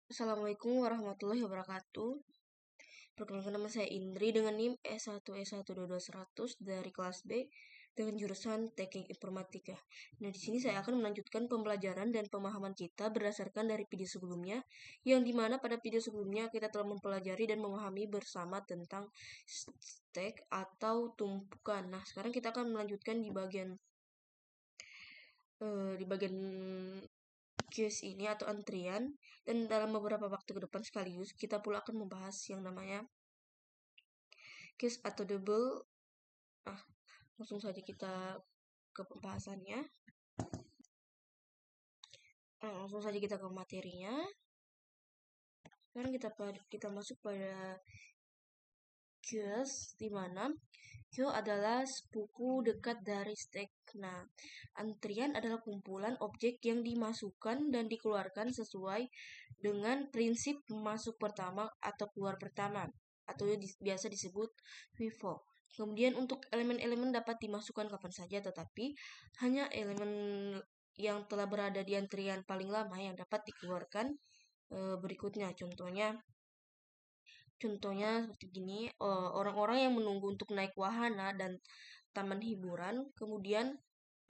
Assalamualaikum warahmatullahi wabarakatuh. Perkenalkan, nama saya Indri dengan NIM S1S12200 dari kelas B dengan jurusan Teknik Informatika. Nah, di sini saya akan melanjutkan pembelajaran dan pemahaman kita berdasarkan dari video sebelumnya, yang dimana pada video sebelumnya kita telah mempelajari dan memahami bersama tentang stack atau tumpukan. Nah, sekarang kita akan melanjutkan di bagian queues ini atau antrian, dan dalam beberapa waktu ke depan sekaligus kita pula akan membahas yang namanya queues atau double. Langsung saja kita ke pembahasannya. Langsung saja kita ke materinya. Sekarang kita masuk pada queues, di mana queue adalah sepuku dekat dari stack. Nah, antrian adalah kumpulan objek yang dimasukkan dan dikeluarkan sesuai dengan prinsip masuk pertama atau keluar pertama, atau biasa disebut FIFO. Kemudian untuk elemen-elemen dapat dimasukkan kapan saja, tetapi hanya elemen yang telah berada di antrian paling lama yang dapat dikeluarkan berikutnya. Contohnya seperti gini, orang-orang yang menunggu untuk naik wahana dan taman hiburan, kemudian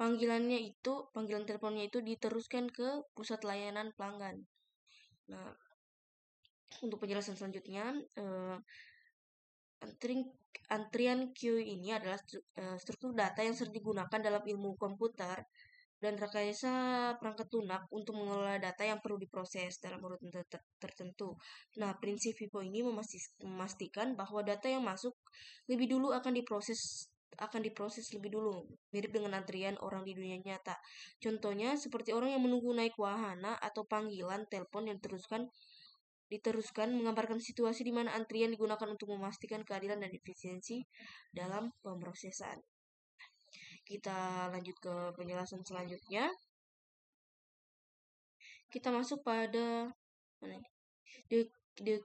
panggilan teleponnya itu diteruskan ke pusat layanan pelanggan. Nah, untuk penjelasan selanjutnya, antrian queue ini adalah struktur data yang sering digunakan dalam ilmu komputer dan rekayasa perangkat lunak untuk mengelola data yang perlu diproses dalam urutan tertentu. Nah, prinsip FIFO ini memastikan bahwa data yang masuk lebih dulu akan diproses lebih dulu, mirip dengan antrian orang di dunia nyata. Contohnya seperti orang yang menunggu naik wahana atau panggilan telepon yang diteruskan menggambarkan situasi di mana antrian digunakan untuk memastikan keadilan dan efisiensi dalam pemrosesan. Kita lanjut ke penjelasan selanjutnya. Kita masuk pada the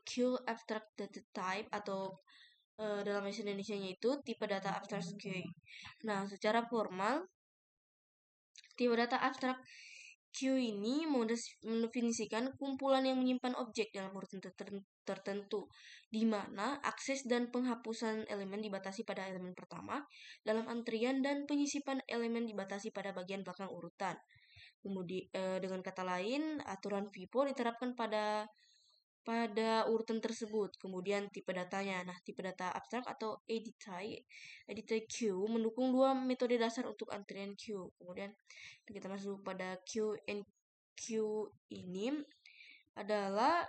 queue abstract data type, atau dalam bahasa Indonesianya itu tipe data abstrak queue. Nah, secara formal tipe data abstrak queue ini mendefinisikan kumpulan yang menyimpan objek dalam urutan tertentu, di mana akses dan penghapusan elemen dibatasi pada elemen pertama dalam antrian dan penyisipan elemen dibatasi pada bagian belakang urutan. Kemudian dengan kata lain, aturan FIFO diterapkan pada urutan tersebut. Kemudian tipe datanya. Nah, tipe data abstrak atau editable queue mendukung dua metode dasar untuk antrian queue. Kemudian kita masuk pada queue ini adalah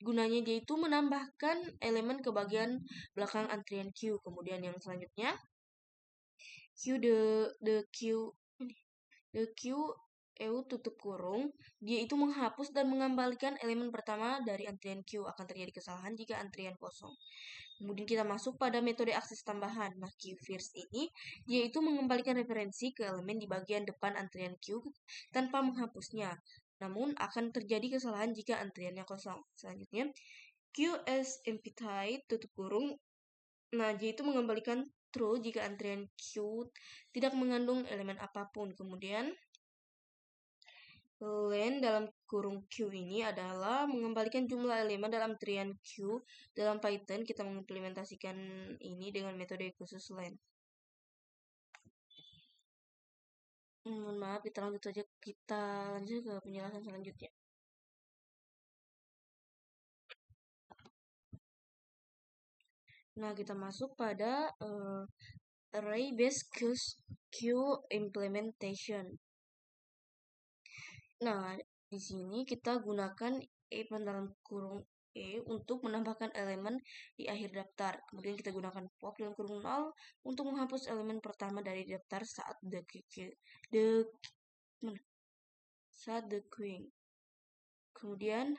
gunanya dia itu menambahkan elemen ke bagian belakang antrian queue. Kemudian yang selanjutnya the queue tutup kurung, dia itu menghapus dan mengembalikan elemen pertama dari antrian queue. Akan terjadi kesalahan jika antrian kosong. Kemudian kita masuk pada metode akses tambahan. Nah, queue first ini dia itu mengembalikan referensi ke elemen di bagian depan antrian queue tanpa menghapusnya. Namun akan terjadi kesalahan jika antriannya kosong. Selanjutnya, queue as empty tutup kurung. Nah, dia itu mengembalikan true jika antrian queue tidak mengandung elemen apapun. Kemudian len dalam kurung queue ini adalah mengembalikan jumlah elemen dalam antrian queue. Dalam Python kita mengimplementasikan ini dengan metode khusus len. Mohon maaf, kita lanjut ke penjelasan selanjutnya. Nah, kita masuk pada array based queue implementation. Nah, di sini kita gunakan dalam kurung untuk menambahkan elemen di akhir daftar. Kemudian kita gunakan pop dalam kurung 0 untuk menghapus elemen pertama dari daftar saat the queuing. Kemudian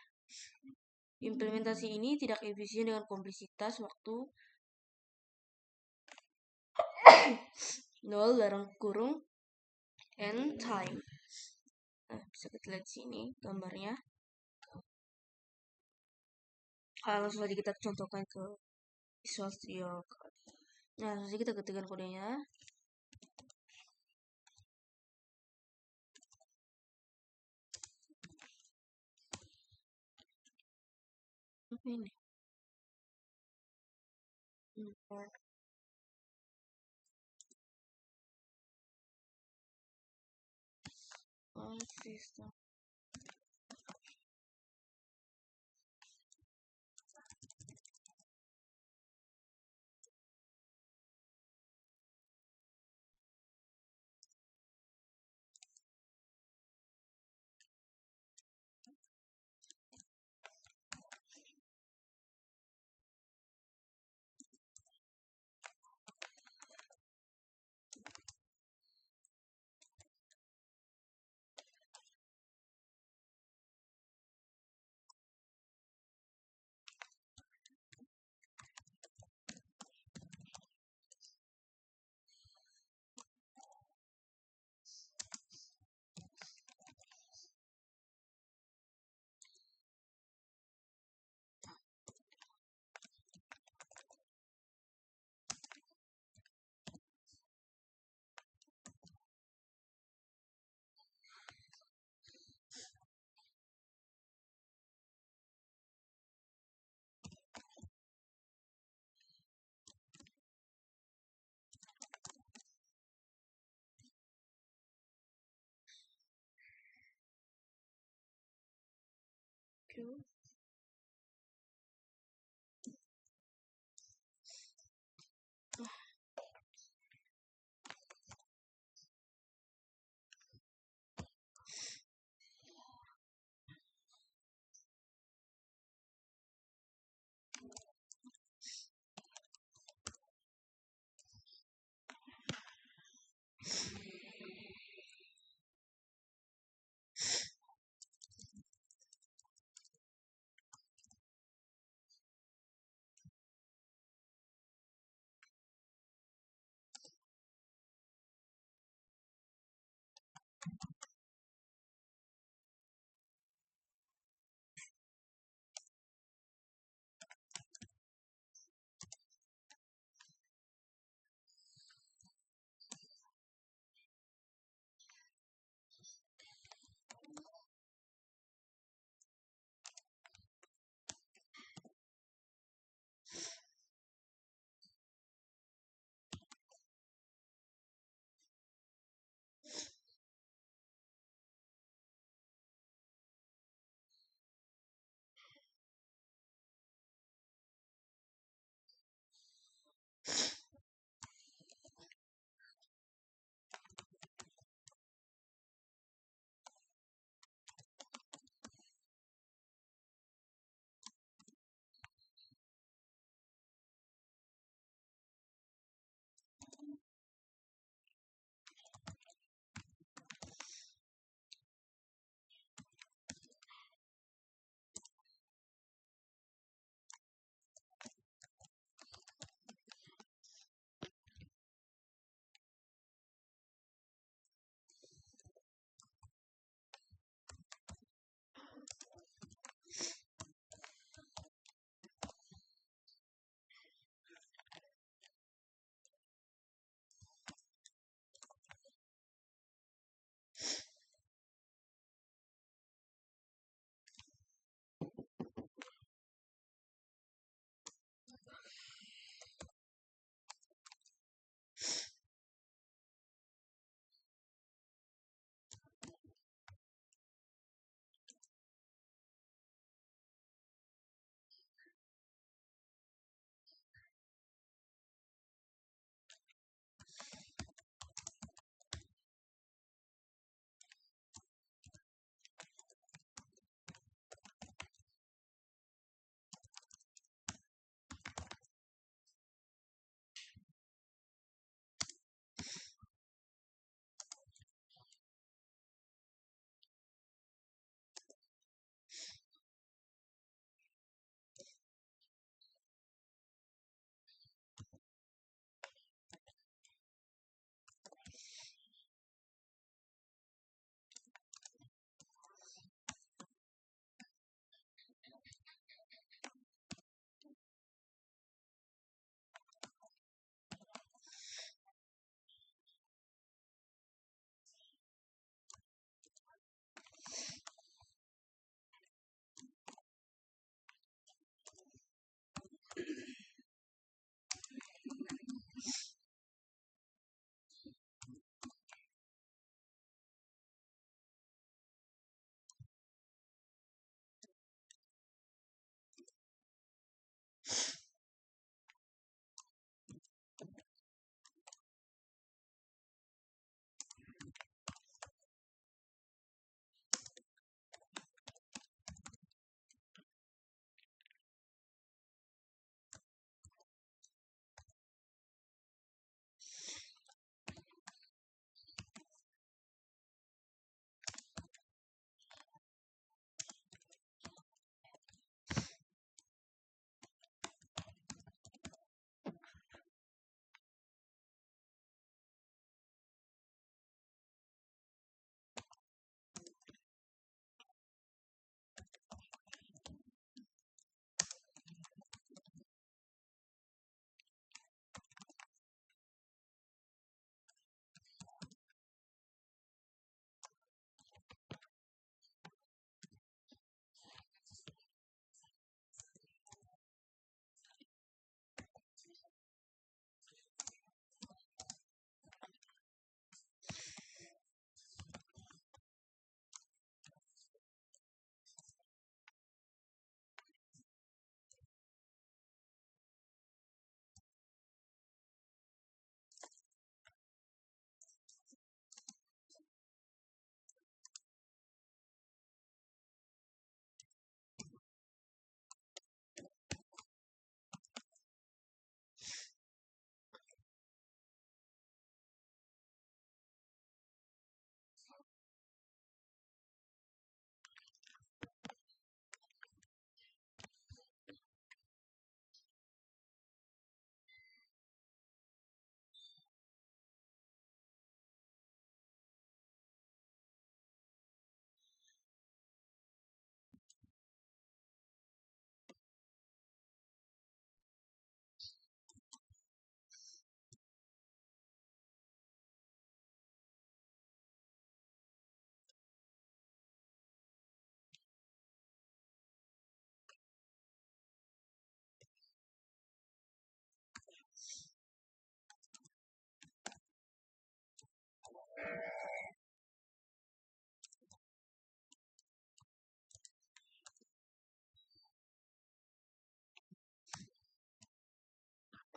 implementasi ini tidak efisien dengan kompleksitas waktu 0 dalam kurung n time. Nah, bisa kita lihat sini gambarnya. Langsung saja kita contohkan ke Visual Studio Code. Nah, langsung saja kita ketikkan kodenya. Apa ini? Import file system. Queue.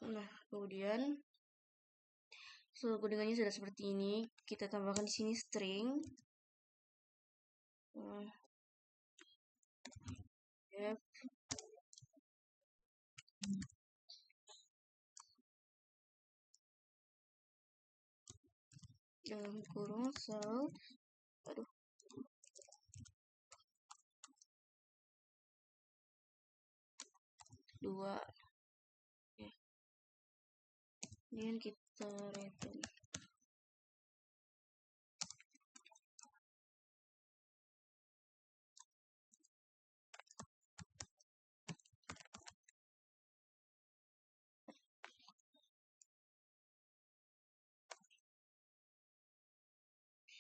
Nah, kemudian seluruh kode-kodenya sudah seperti ini. Kita tambahkan di sini string. F dalam kurung sel, aduh, 2. Ya. Kemudian kita return.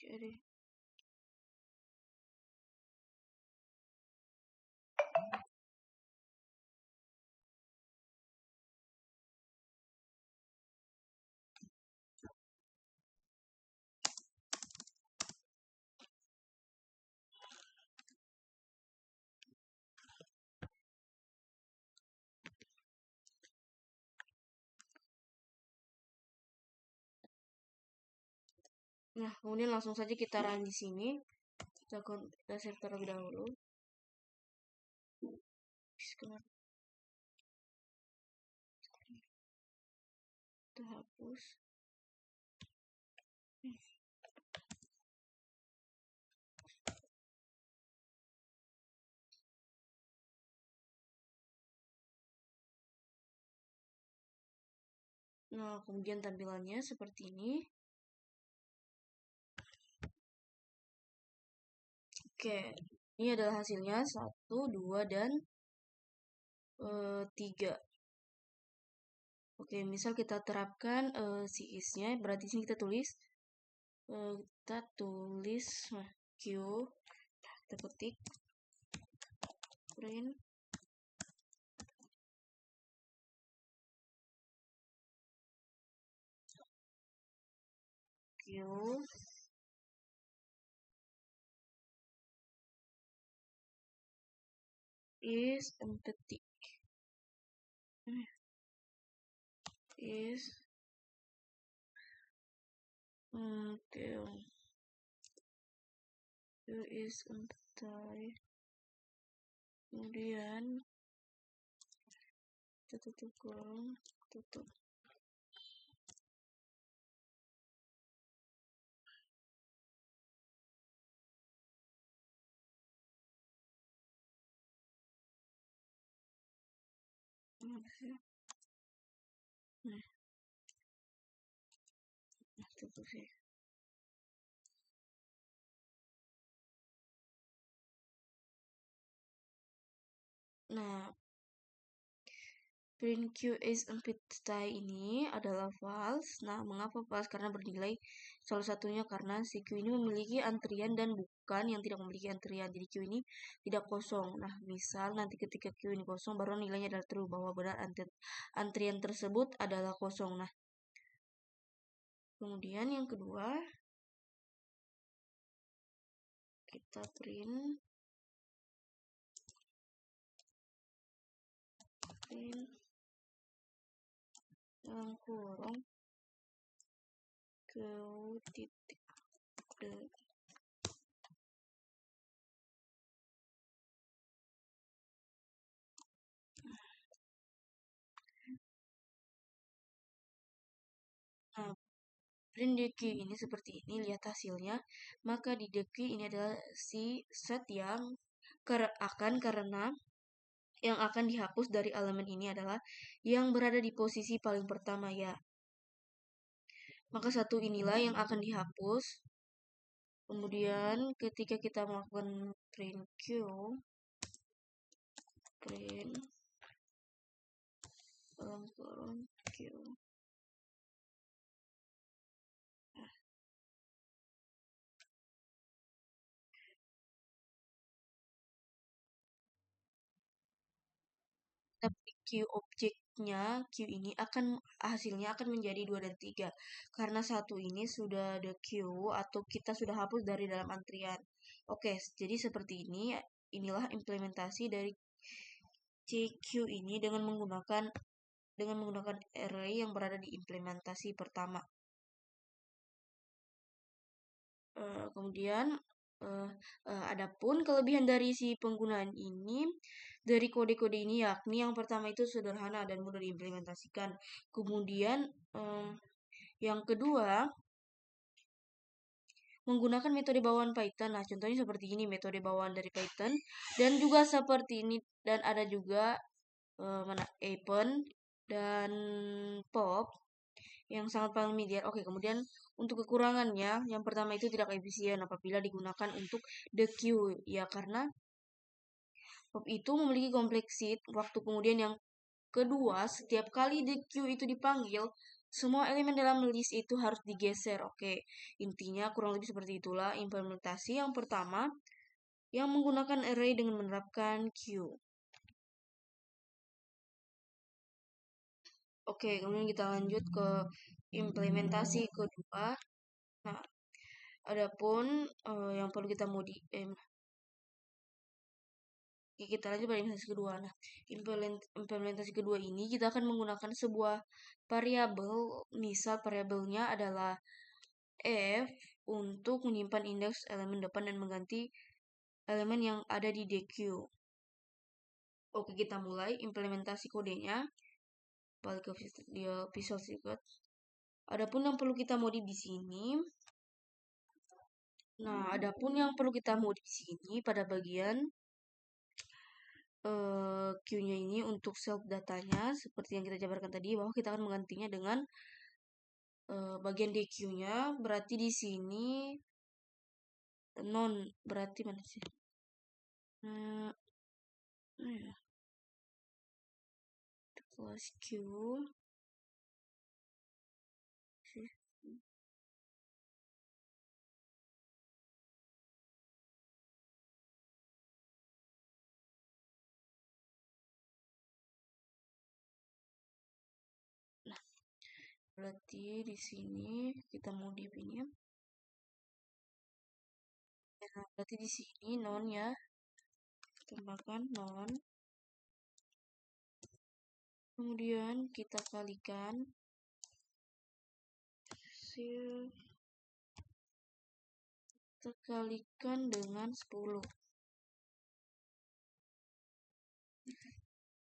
Jadi nah, kemudian langsung saja kita run di sini. Kita save terlebih dahulu. Kita hapus. Nah, kemudian tampilannya seperti ini. Oke, ini adalah hasilnya 1, 2, dan 3. Oke, misal kita terapkan si is-nya, berarti sini kita tulis Q, kita ketik print Q is empty. Is Q is empty. Kemudian kita tutup kurung, tutup. Nah, tutup sih. Nah, print Q is empty ini adalah false. Nah, mengapa false? Karena bernilai salah satunya karena si Q ini memiliki antrian dan bukan yang tidak memiliki antrian. Jadi Q ini tidak kosong. Nah, misal nanti ketika Q ini kosong, baru nilainya adalah true, bahwa benar antrian tersebut adalah kosong. Nah, kemudian yang kedua, kita print dalam kurung Q titik D. Nah, print DQ ini seperti ini, lihat hasilnya. Maka di DQ ini adalah si set yang karena yang akan dihapus dari elemen ini adalah yang berada di posisi paling pertama, ya. Maka satu inilah yang akan dihapus. Kemudian ketika kita melakukan print Q, print dalam kurung Q, tapi Q objeknya, Q ini hasilnya akan menjadi 2 dan 3. Karena satu ini sudah ada Q atau kita sudah hapus dari dalam antrian. Oke, jadi seperti ini. Inilah implementasi dari CQ ini dengan menggunakan dengan menggunakan array yang berada di implementasi pertama. Kemudian adapun kelebihan dari si penggunaan ini dari kode-kode ini yakni yang pertama itu sederhana dan mudah diimplementasikan. Kemudian yang kedua menggunakan metode bawaan Python. Nah, contohnya seperti ini metode bawaan dari Python dan juga seperti ini dan ada juga Apen dan Pop yang sangat familiar. Oke, kemudian untuk kekurangannya, yang pertama itu tidak efisien apabila digunakan untuk the queue. Ya, karena Pop itu memiliki kompleksit waktu. Kemudian yang kedua, setiap kali the queue itu dipanggil, semua elemen dalam list itu harus digeser. Oke, intinya kurang lebih seperti itulah implementasi yang pertama yang menggunakan array dengan menerapkan queue. Oke, kemudian kita lanjut ke implementasi kedua. Nah, adapun yang perlu kita oke, kita lanjut pada implementasi kedua. Nah, implementasi kedua ini kita akan menggunakan sebuah variabel. Misal variabelnya adalah f untuk menyimpan indeks elemen depan dan mengganti elemen yang ada di DQ. Oke, kita mulai implementasi kodenya. Balik ke Visual Studio. Adapun yang perlu kita modif di sini. Nah, adapun yang perlu kita modif di sini pada bagian Q-nya ini untuk self datanya seperti yang kita jabarkan tadi bahwa kita akan menggantinya dengan bagian DQ-nya berarti di sini non berarti mana sih? Ya. Kelas Q. Nah, berarti di sini kita modif ini. Nah, berarti di sini non ya. Tambahkan non. Kemudian kita kalikan kita kalikan dengan 10.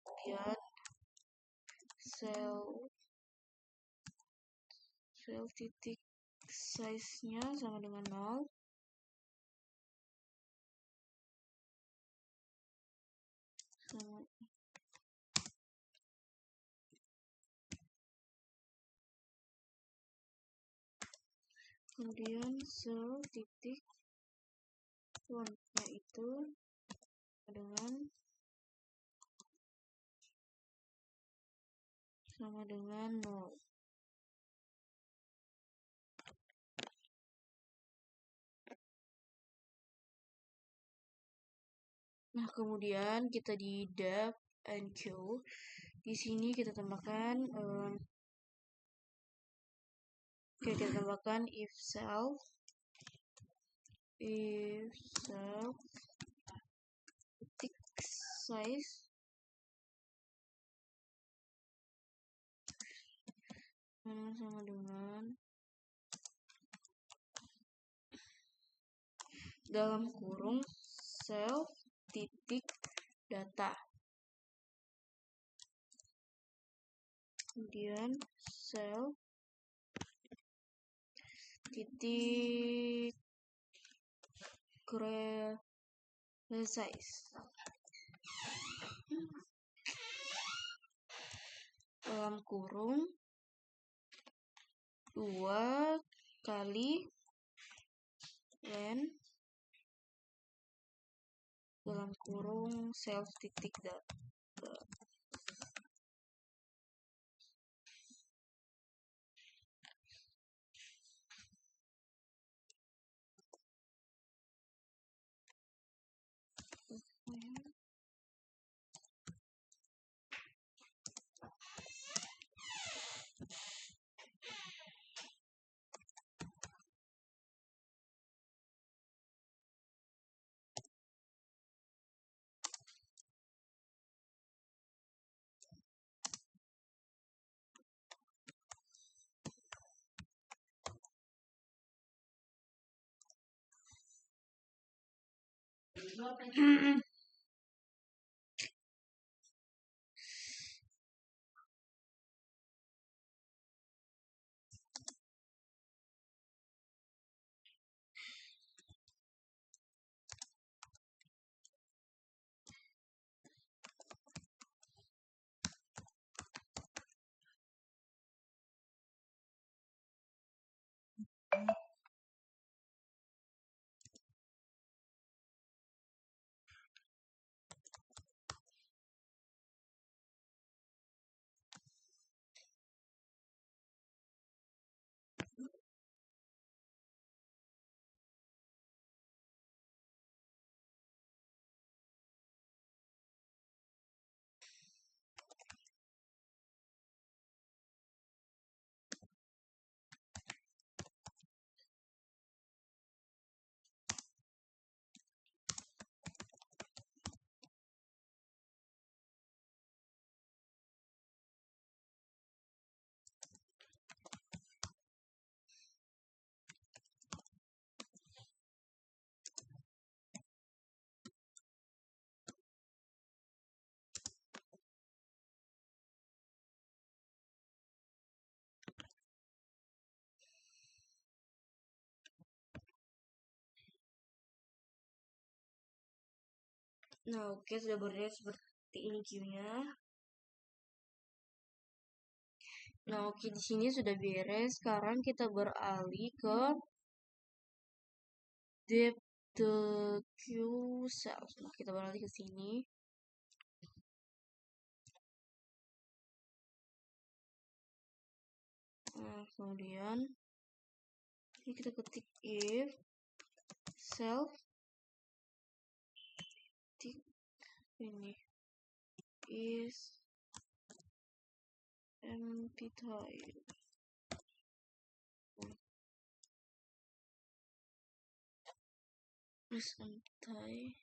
Kemudian sel titik size-nya sama dengan 0. Sama kemudian sel titik font-nya itu sama dengan 0. Nah, kemudian kita di def and q. Di sini kita tambahkan kita tambahkan if self titik size sama dengan dalam kurung self titik data. Kemudian self titik size dalam kurung 2 kali len dalam kurung self titik data. Nah, oke, sudah berdiri seperti ini queue-nya. Nah, oke, di sini sudah beres. Sekarang kita beralih ke depth queue cells. Nah, kita beralih ke sini. Nah, kemudian ini kita ketik if self ini is empty type. Is empty type.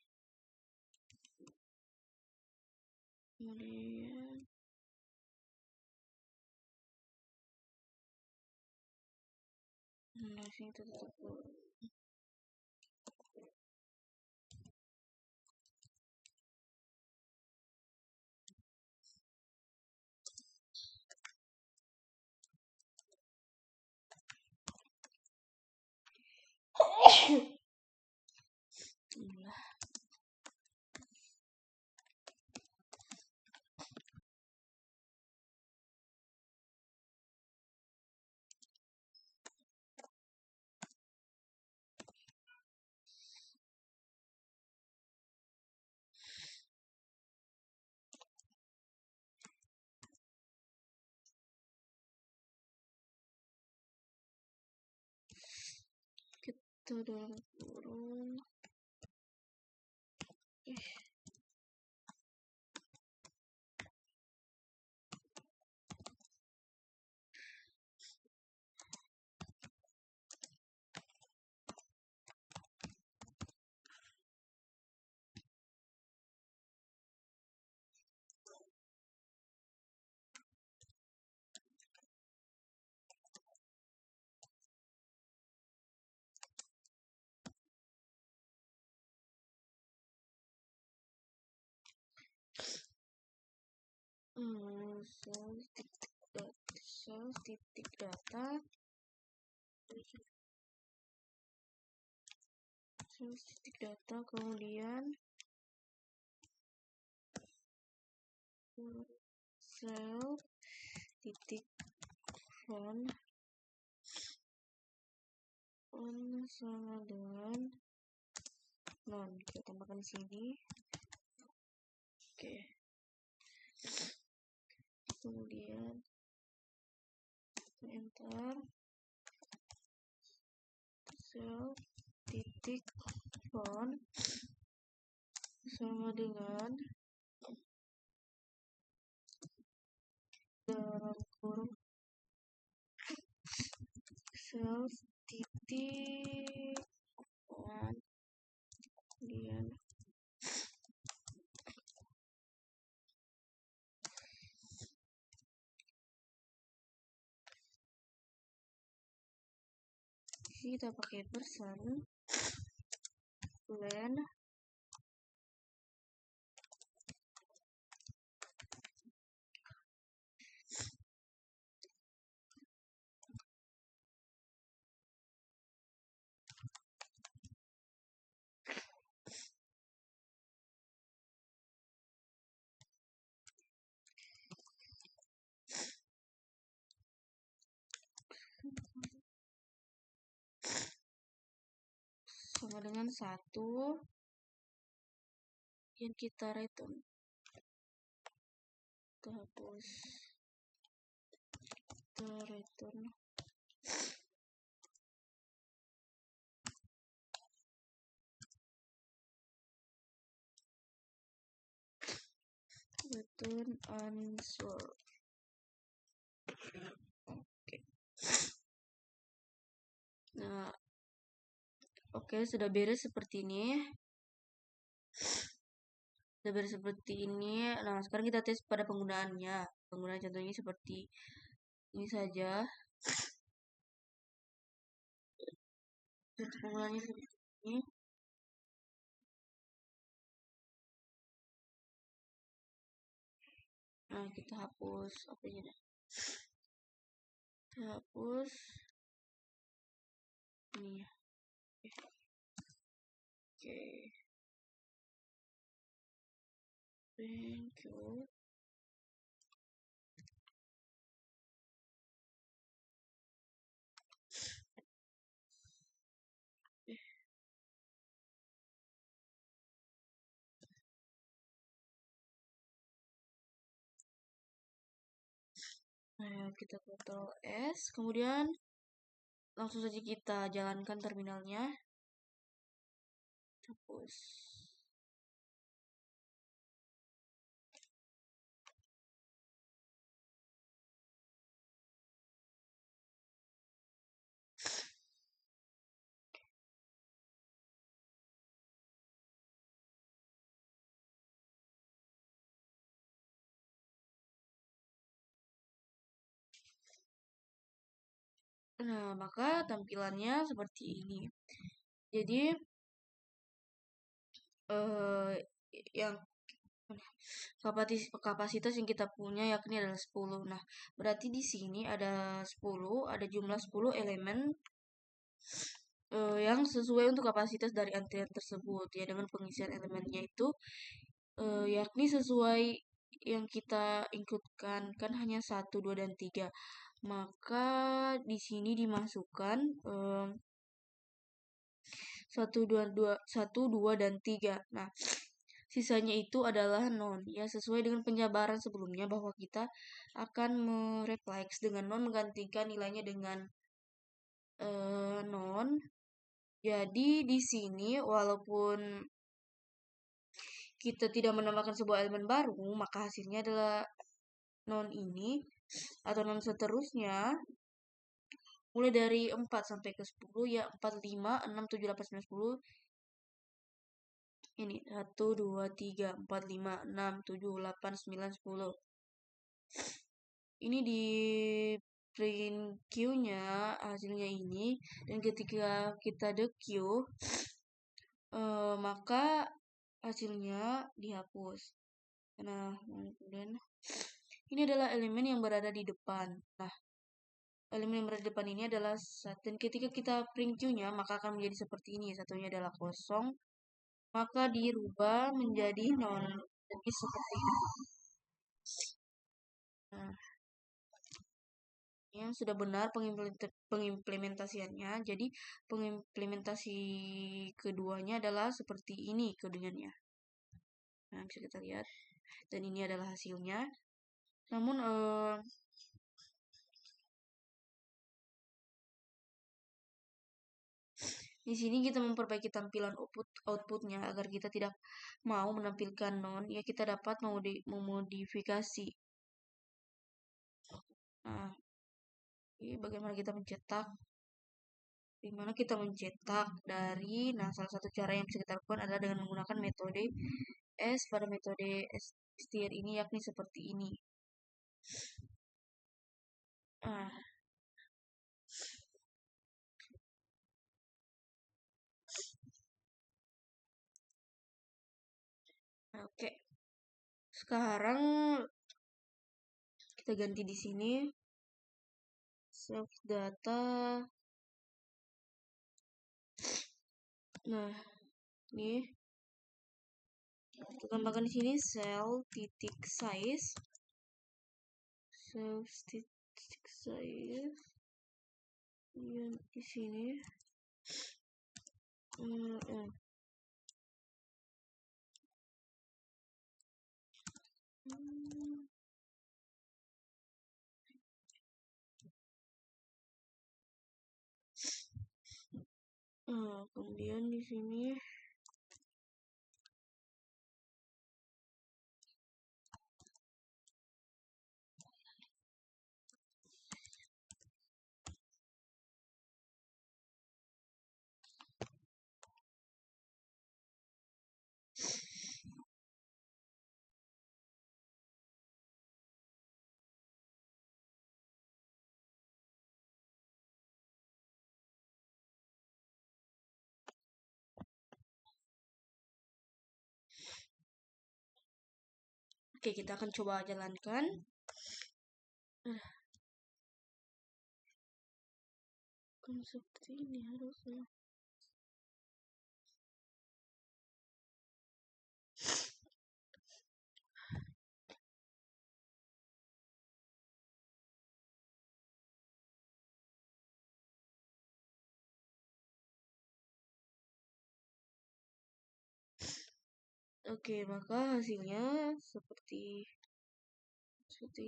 Kemudian nah, sini kita tutup dulu. Inilah. Kita dalam kurung sel titik data kemudian sel titik font sama dengan non, kita tambahkan di sini. Oke, kemudian enter sel titik font sama dengan dalam kurung sel titik font kemudian kita pakai persen len sama dengan 1 yang kita return. Kita hapus, kita return. Return answer. Oke. Nah, oke, sudah beres seperti ini. Sudah beres seperti ini. Nah, sekarang kita tes pada penggunaannya. Penggunaan contohnya seperti ini saja. Penggunaannya seperti ini. Nah, kita hapus apa ini? Kita hapus ini. Oke. Thank you. Nah, kita Ctrl S, kemudian langsung saja kita jalankan terminalnya. Hapus. Nah, maka tampilannya seperti ini. Jadi yang kapasitas yang kita punya yakni adalah 10. Nah, berarti di sini ada 10, ada jumlah 10 elemen yang sesuai untuk kapasitas dari antrian tersebut ya, dengan pengisian elemennya itu yakni sesuai yang kita inputkan, kan hanya 1, 2, dan 3. Maka di sini dimasukkan 1, 2, dan 3. Nah, sisanya itu adalah non ya, sesuai dengan penjabaran sebelumnya bahwa kita akan merefleks dengan non menggantikan nilainya dengan non. Jadi di sini walaupun kita tidak menambahkan sebuah elemen baru, maka hasilnya adalah non ini atau non seterusnya mulai dari 4 sampai ke 10 ya, 4, 5, 6, 7, 8, 9, 10. Ini 1, 2, 3, 4, 5, 6, 7, 8, 9, 10. Ini di print Q-nya hasilnya ini, dan ketika kita the Q maka hasilnya dihapus. Nah, kemudian ini adalah elemen yang berada di depan. Nah, elemen yang berada di depan ini adalah dan ketika kita print Q-nya maka akan menjadi seperti ini. Satunya adalah kosong, maka dirubah menjadi non. Jadi seperti ini. Nah, yang sudah benar pengimplementasiannya. Jadi pengimplementasi keduanya adalah seperti ini kedengannya. Nah, bisa kita lihat. Dan ini adalah hasilnya. Namun di sini kita memperbaiki tampilan outputnya agar kita tidak mau menampilkan non, ya kita dapat memodifikasi. Nah, ini bagaimana kita mencetak? Dimana kita mencetak dari, nah salah satu cara yang bisa kita lakukan adalah dengan menggunakan metode S pada metode STR ini, yakni seperti ini. Nah, oke. Sekarang kita ganti di sini self data. Nah, ini kita tambahkan di sini cell titik size. Self titik size. Yang di sini Kemudian di sini oke, kita akan coba jalankan. Kan seperti ini harusnya. Oke, maka hasilnya seperti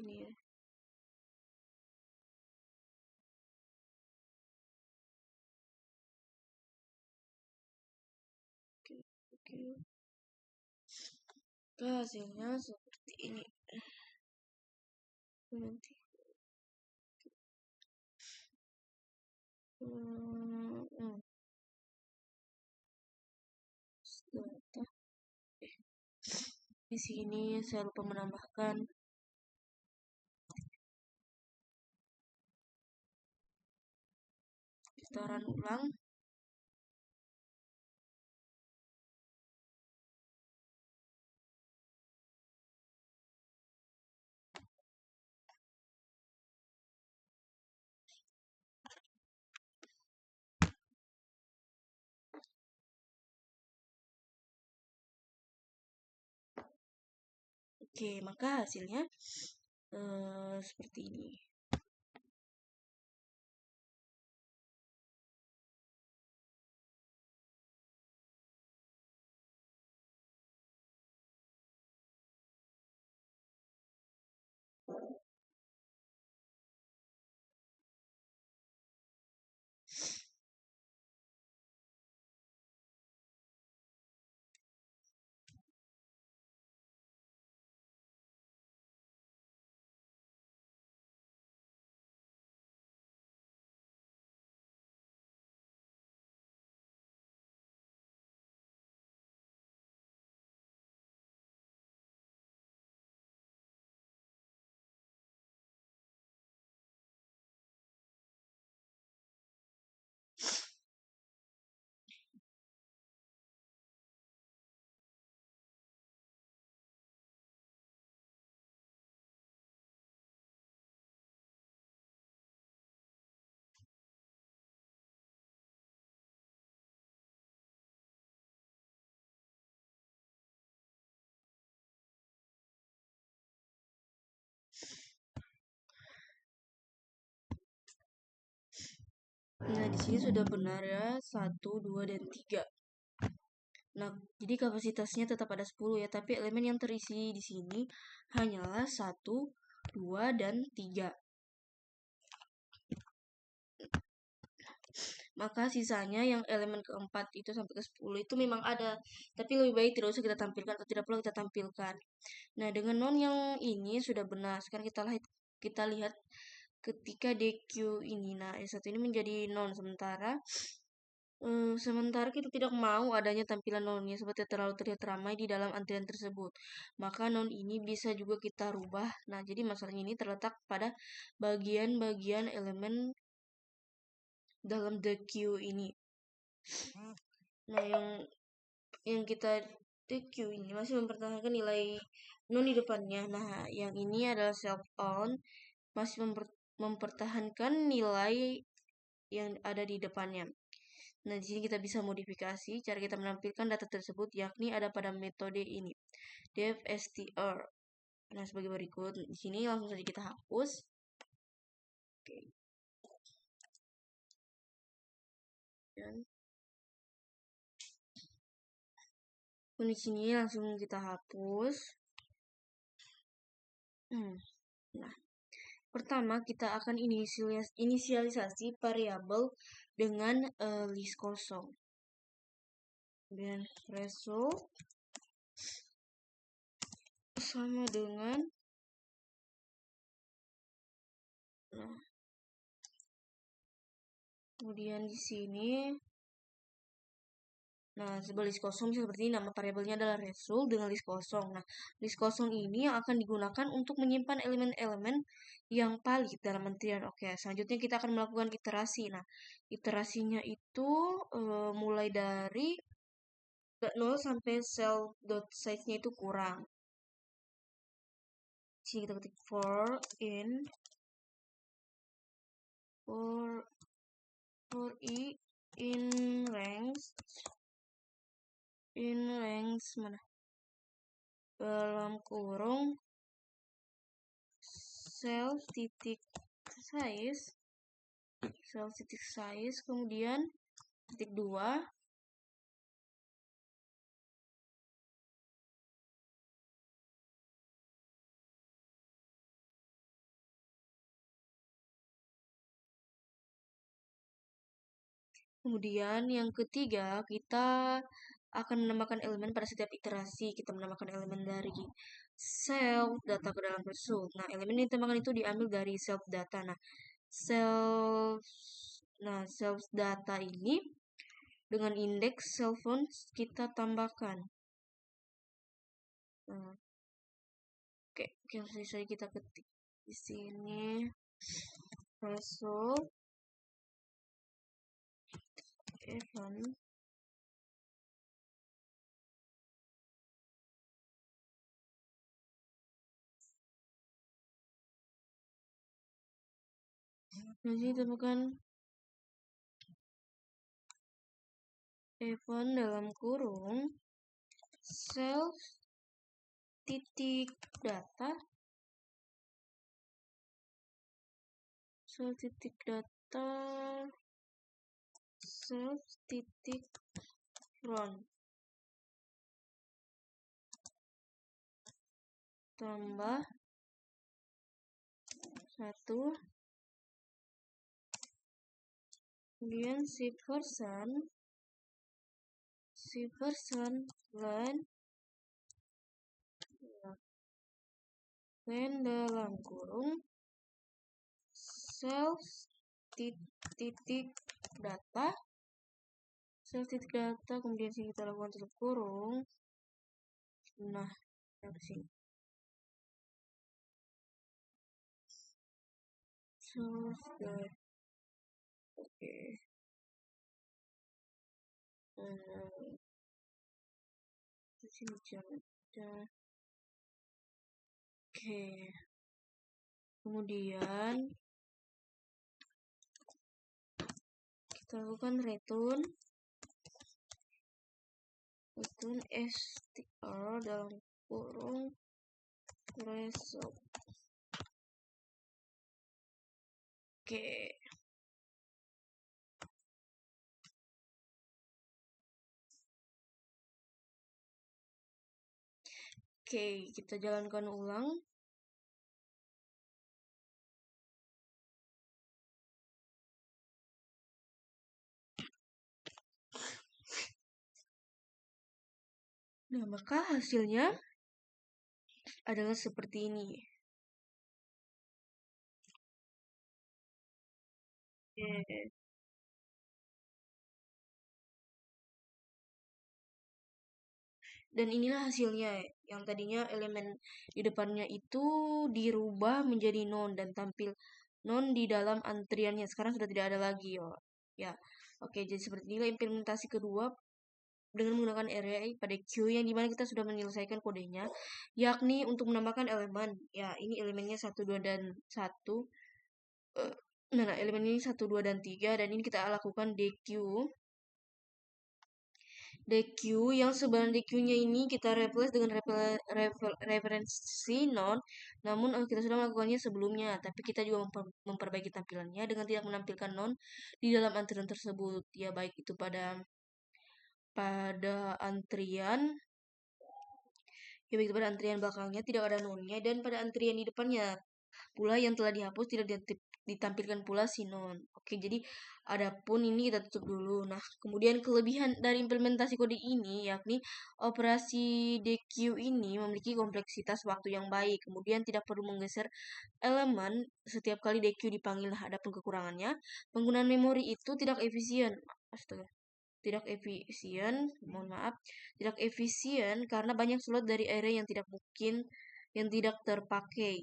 ini ya. Oke. Maka hasilnya seperti ini. Nanti. Di sini saya lupa menambahkan kita run ulang. Oke, maka hasilnya seperti ini. Nah, di sini sudah benar ya, 1, 2, dan 3. Nah, jadi kapasitasnya tetap ada 10 ya, tapi elemen yang terisi di sini hanyalah 1, 2, dan 3. Maka sisanya yang elemen keempat itu sampai ke 10 itu memang ada, tapi lebih baik tidak usah kita tampilkan atau tidak perlu kita tampilkan. Nah, dengan non yang ini sudah benar. Sekarang kita lihat ketika DQ ini. Nah, S1 ini menjadi non, sementara kita tidak mau adanya tampilan nonnya seperti terlalu terlihat ramai di dalam antrian tersebut. Maka non ini bisa juga kita rubah. Nah, jadi masalahnya ini terletak pada bagian-bagian elemen dalam the queue ini. Nah, yang kita the queue ini masih mempertahankan nilai non di depannya. Nah, yang ini adalah self on masih mempertahankan nilai yang ada di depannya. Nah, di sini kita bisa modifikasi cara kita menampilkan data tersebut, yakni ada pada metode ini, devstr. Nah, sebagai berikut. Di sini langsung saja kita hapus. Oke. Dan di sini langsung kita hapus. Nah, pertama kita akan inisialisasi variabel dengan list kosong. Dan result sama dengan kemudian di sini sebuah list kosong seperti ini, nama variabelnya adalah result dengan list kosong. Nah, list kosong ini yang akan digunakan untuk menyimpan elemen-elemen yang valid dalam antrian. Oke, selanjutnya kita akan melakukan iterasi. Nah, iterasinya itu mulai dari 0 sampai cell.size-nya itu kurang. Sini kita ketik for i in ranks mana? Dalam kurung cell titik size kemudian titik 2 kemudian yang ketiga kita akan menambahkan elemen pada setiap iterasi. Kita menambahkan elemen dari self data ke dalam result. Nah, elemen yang ditambahkan itu diambil dari self data. Self data ini dengan indeks cell phone kita tambahkan. Oke, langsung saja kita ketik di sini result event nanti temukan event dalam kurung self titik data self titik front tambah 1 kemudian si person line dalam kurung self titik data kemudian sini kita lakukan tutup kurung. Nah, yang sini oke. Di sini jangan oke. Kemudian kita lakukan return str dalam kurung result. Oke. Oke, kita jalankan ulang. Nah, maka hasilnya adalah seperti ini. Oke. Dan inilah hasilnya. Yang tadinya elemen di depannya itu dirubah menjadi non dan tampil non di dalam antriannya. Sekarang sudah tidak ada lagi. Ya. Oke, jadi seperti inilah implementasi kedua dengan menggunakan array pada queue yang dimana kita sudah menyelesaikan kodenya, yakni untuk menambahkan elemen. Ya, ini elemennya 1, 2, dan 1. Elemen ini 1, 2, dan 3, dan ini kita lakukan deq yang sebenarnya deq-nya ini kita replace dengan referensi non, namun kita sudah melakukannya sebelumnya, tapi kita juga memperbaiki tampilannya dengan tidak menampilkan non di dalam antrian tersebut, ya baik itu pada antrian ya begitu pada antrian belakangnya tidak ada nonnya, dan pada antrian di depannya pula yang telah dihapus tidak ditampilkan pula si non. Oke, jadi adapun ini kita tutup dulu. Nah, kemudian kelebihan dari implementasi kode ini yakni operasi DQ ini memiliki kompleksitas waktu yang baik, kemudian tidak perlu menggeser elemen setiap kali DQ dipanggil. Nah, adapun kekurangannya, penggunaan memori itu tidak efisien. Astaga. Tidak efisien, mohon maaf, tidak efisien karena banyak slot dari array yang tidak terpakai.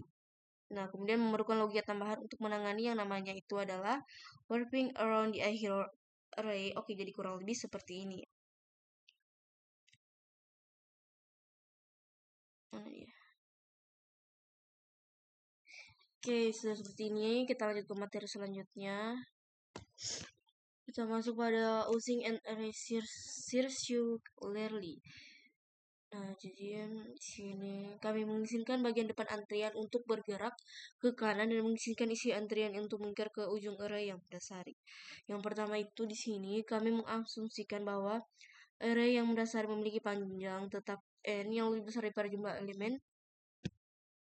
Nah, kemudian memerlukan logika tambahan untuk menangani yang namanya itu adalah warping around the array. Oke, jadi kurang lebih seperti ini. Ya. Oke, sudah seperti ini. Kita lanjut ke materi selanjutnya. Kita masuk pada using and array circularly. Nah, jadi di sini kami mengizinkan bagian depan antrian untuk bergerak ke kanan dan mengizinkan isi antrian untuk mengikir ke ujung array yang mendasari. Yang pertama itu di sini kami mengasumsikan bahwa array yang mendasari memiliki panjang tetap n yang lebih besar daripada jumlah elemen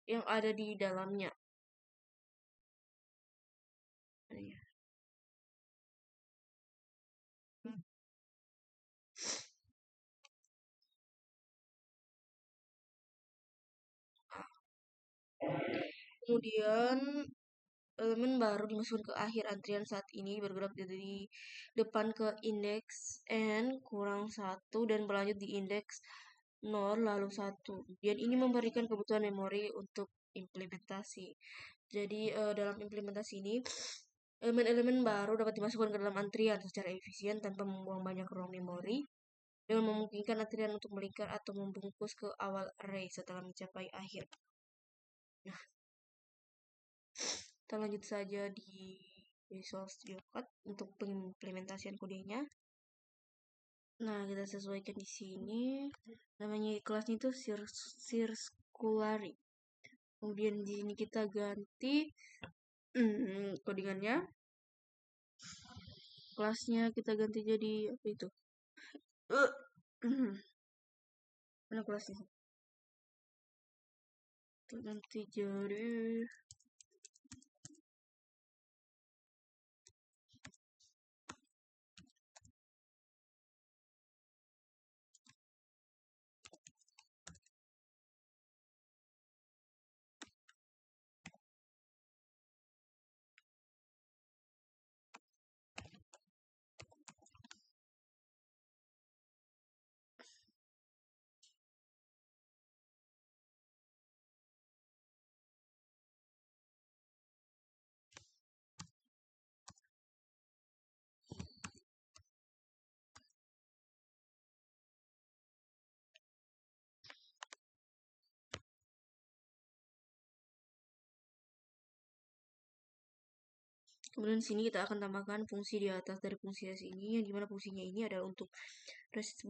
yang ada di dalamnya. Kemudian elemen baru dimasukkan ke akhir antrian saat ini bergerak dari depan ke indeks n kurang 1 dan berlanjut di indeks 0 lalu 1. Dan ini memberikan kebutuhan memori untuk implementasi. Jadi dalam implementasi ini elemen-elemen baru dapat dimasukkan ke dalam antrian secara efisien tanpa membuang banyak ruang memori dengan memungkinkan antrian untuk melingkar atau membungkus ke awal array setelah mencapai akhir. Nah, kita lanjut saja di Visual Studio Code untuk pengimplementasian kodenya. Nah, kita sesuaikan di sini. Namanya kelasnya itu Circularly. Kemudian di sini kita ganti codingannya. Kelasnya kita ganti jadi apa itu? Mana kelasnya? Kita ganti jadi kemudian sini kita akan tambahkan fungsi di atas dari fungsi ini, yang dimana fungsinya ini adalah untuk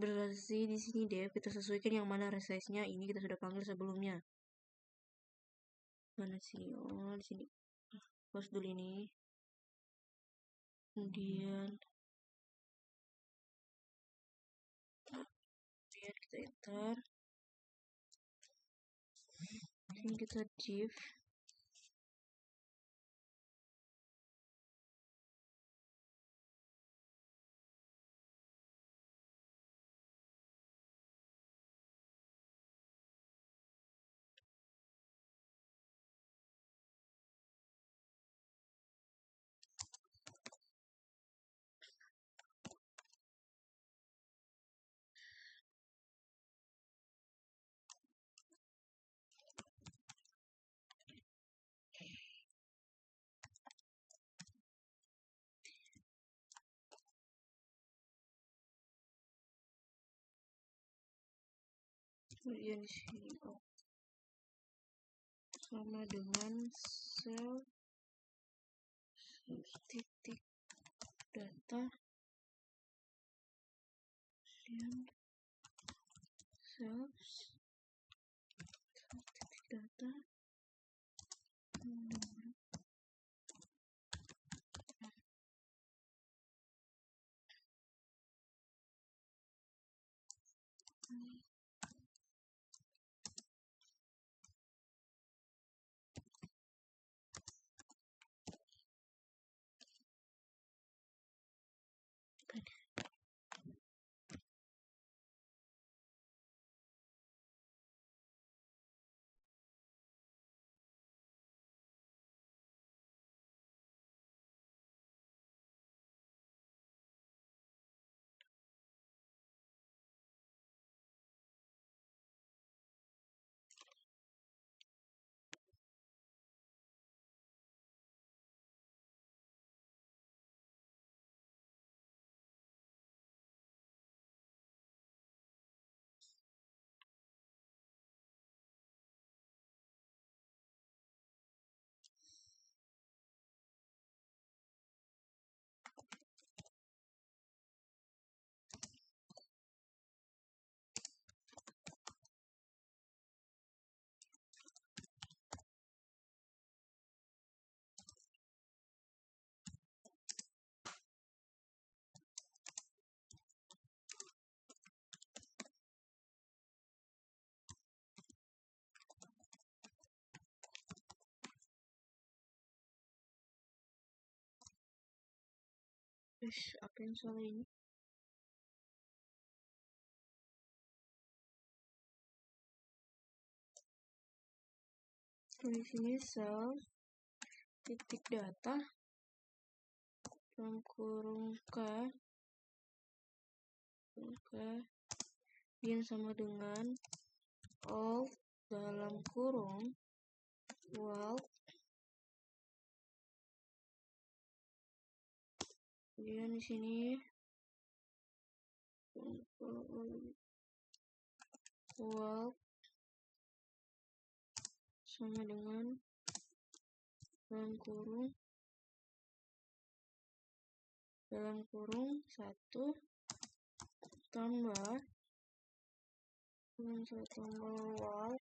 berarti di sini deh kita sesuaikan yang mana resize-nya ini kita sudah panggil sebelumnya. Mana sini? Oh, di sini. Close dulu ini. Kemudian kita enter. Ini kita div. Kemudian di sini sama dengan sel titik data dan sel titik data Apa yang salah ini? Di sini self titik data dalam kurung k yang sama dengan all dalam kurung world, kemudian di sini world sama dengan dalam kurung 1 tambah world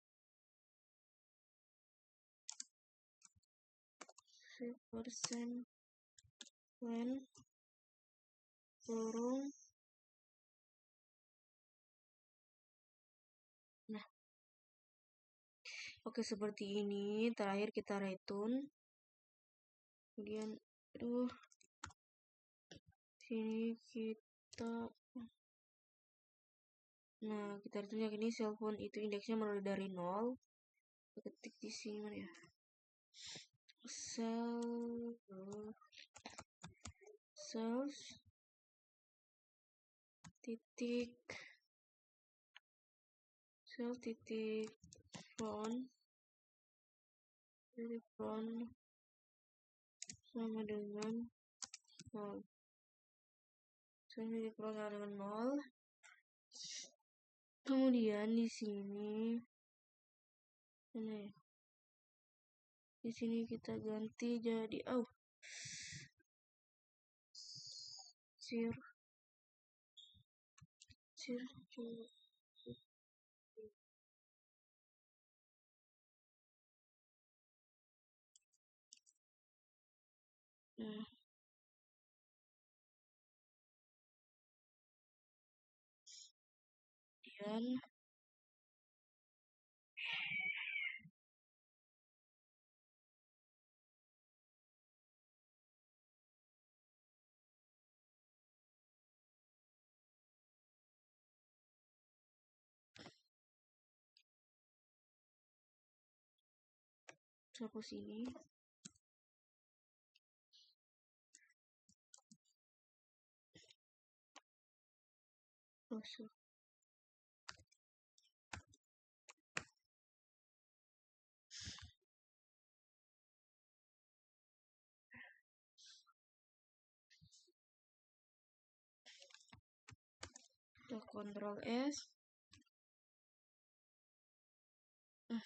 persen when kurung. Nah, oke, seperti ini. Terakhir kita return, kemudian sini kita return yang ini cell phone itu indeksnya mulai dari 0. Kita ketik di sini mana ya, self titik phone sama dengan 0. Titik phone sama dengan 0. Kemudian di sini mana ya? Di sini kita ganti jadi sir. Kemudian hapus ini. Kita Ctrl S.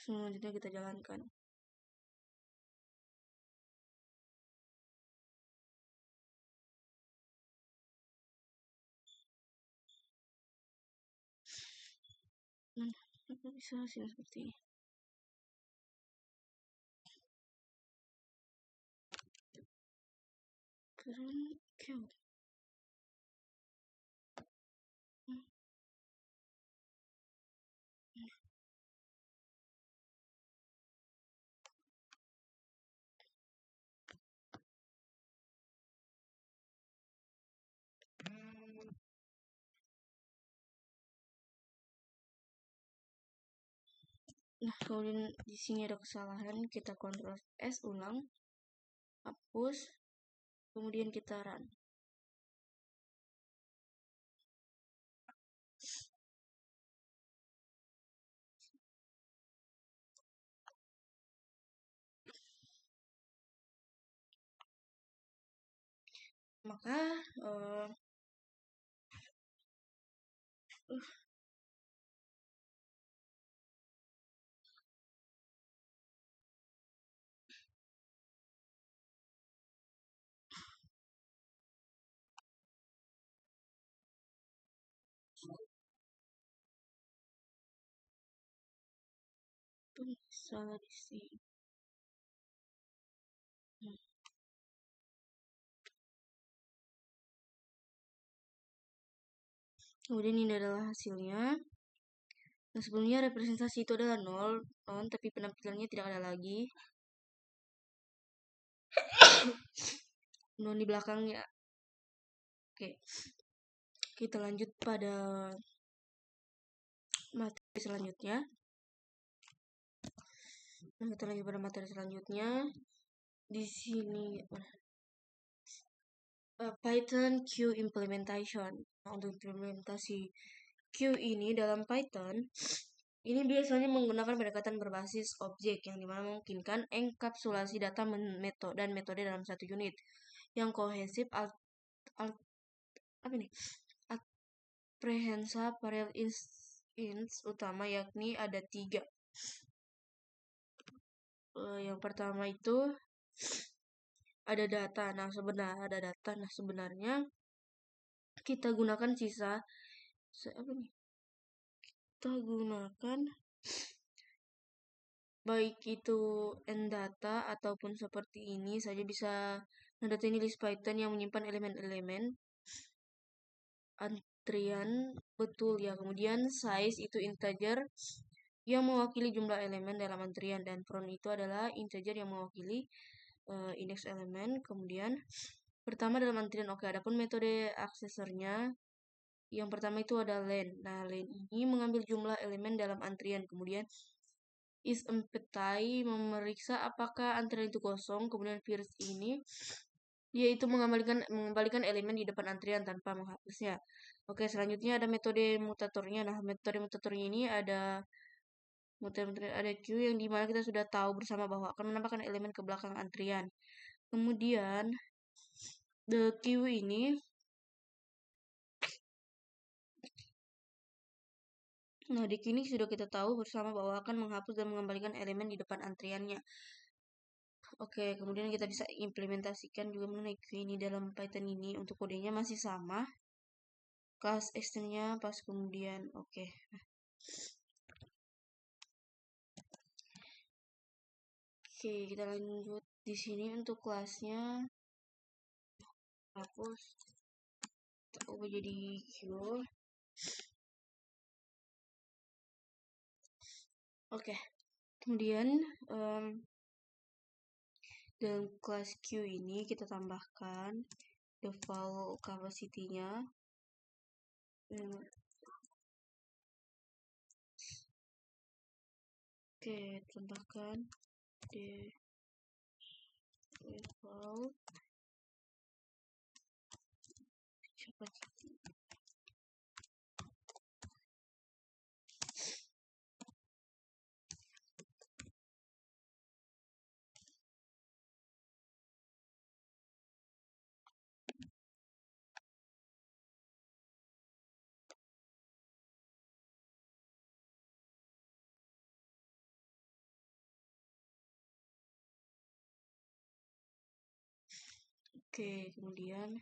Selanjutnya kita jalankan. Apa bisa hasil seperti ini? Keren, cute. Nah, kemudian di sini ada kesalahan, kita Ctrl S ulang, hapus, kemudian kita run. Maka salah di sini. Kemudian ini adalah hasilnya. Nah, sebelumnya representasi itu adalah 0, tapi penampilannya tidak ada lagi. Non di belakangnya Oke, kita lanjut pada materi selanjutnya. Di sini Python Q implementation. Nah, untuk implementasi Q ini dalam Python, ini biasanya menggunakan pendekatan berbasis objek yang dimana memungkinkan enkapsulasi data dan metode dalam satu unit yang kohesif variable ins utama, yakni ada 3. Yang pertama itu ada data. Nah, sebenarnya kita gunakan baik itu ndata ataupun seperti ini saja bisa. Nah, data ini list Python yang menyimpan elemen-elemen antrian betul ya. Kemudian size itu integer yang mewakili jumlah elemen dalam antrian, dan from itu adalah integer yang mewakili indeks elemen. Kemudian pertama dalam antrian. Oke, adapun metode aksesornya, yang pertama itu ada len. Nah, len ini mengambil jumlah elemen dalam antrian. Kemudian isEmpty memeriksa apakah antrian itu kosong. Kemudian first ini yaitu mengembalikan elemen di depan antrian tanpa menghapusnya. Oke, selanjutnya ada metode mutatornya. Nah, metode mutatornya ini ada Q yang dimana kita sudah tahu bersama bahwa akan menambahkan elemen ke belakang antrian. Kemudian the Q ini di sini sudah kita tahu bersama bahwa akan menghapus dan mengembalikan elemen di depan antriannya. Oke, kemudian kita bisa implementasikan juga mengenai Q ini dalam Python ini. Untuk kodenya masih sama. Kelas extendnya pas kemudian. Oke. Oke, kita lanjut di sini untuk kelasnya. Hapus. Ubah jadi Q. Oke. Kemudian dalam kelas Q ini kita tambahkan default capacity-nya. Oke, tambahkan default capacity. Oke, kemudian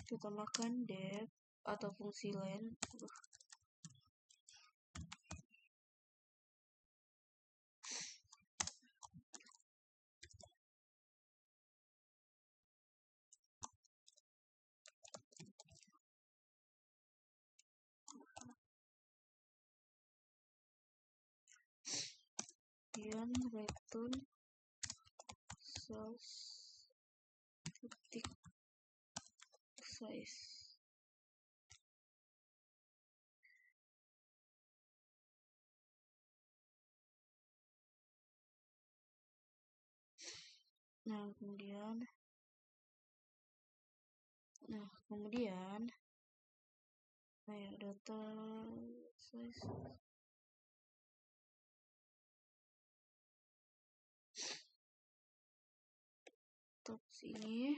kita tambahkan def atau fungsi len. Kemudian return source titik size. Nah, kemudian data size top sini.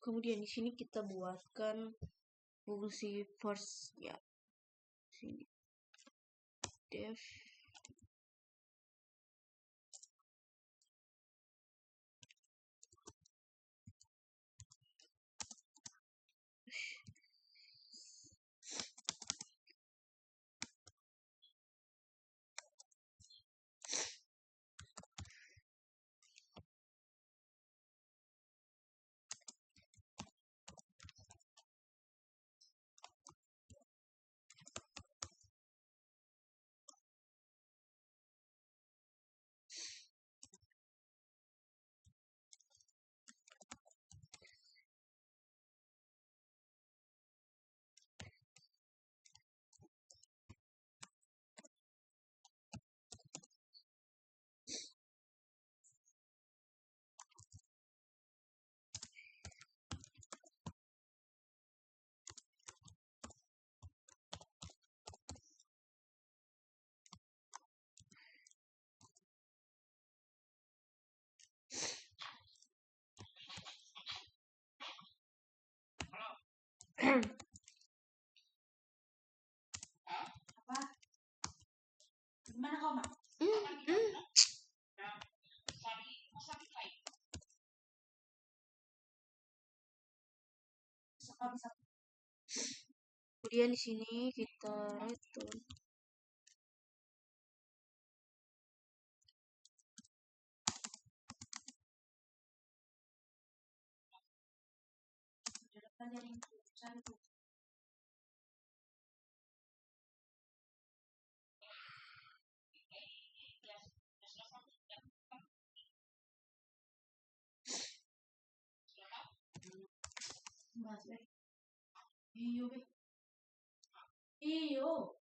Kemudian di sini kita buatkan fungsi first ya. Sini def Gimana kau, Mak? Kemudian di sini kita return Mas, iyo, be. Iyo.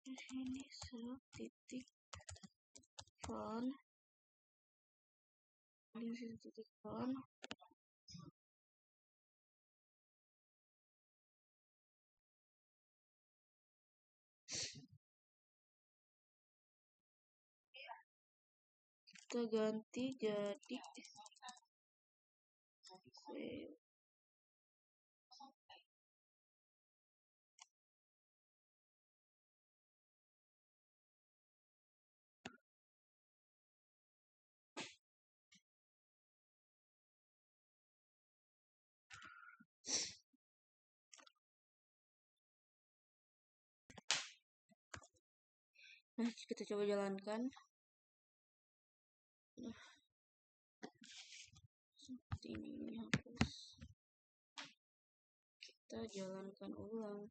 di sini titik font di sini titik font kita ganti jadi nah kita coba jalankan seperti ini hapus kita jalankan ulang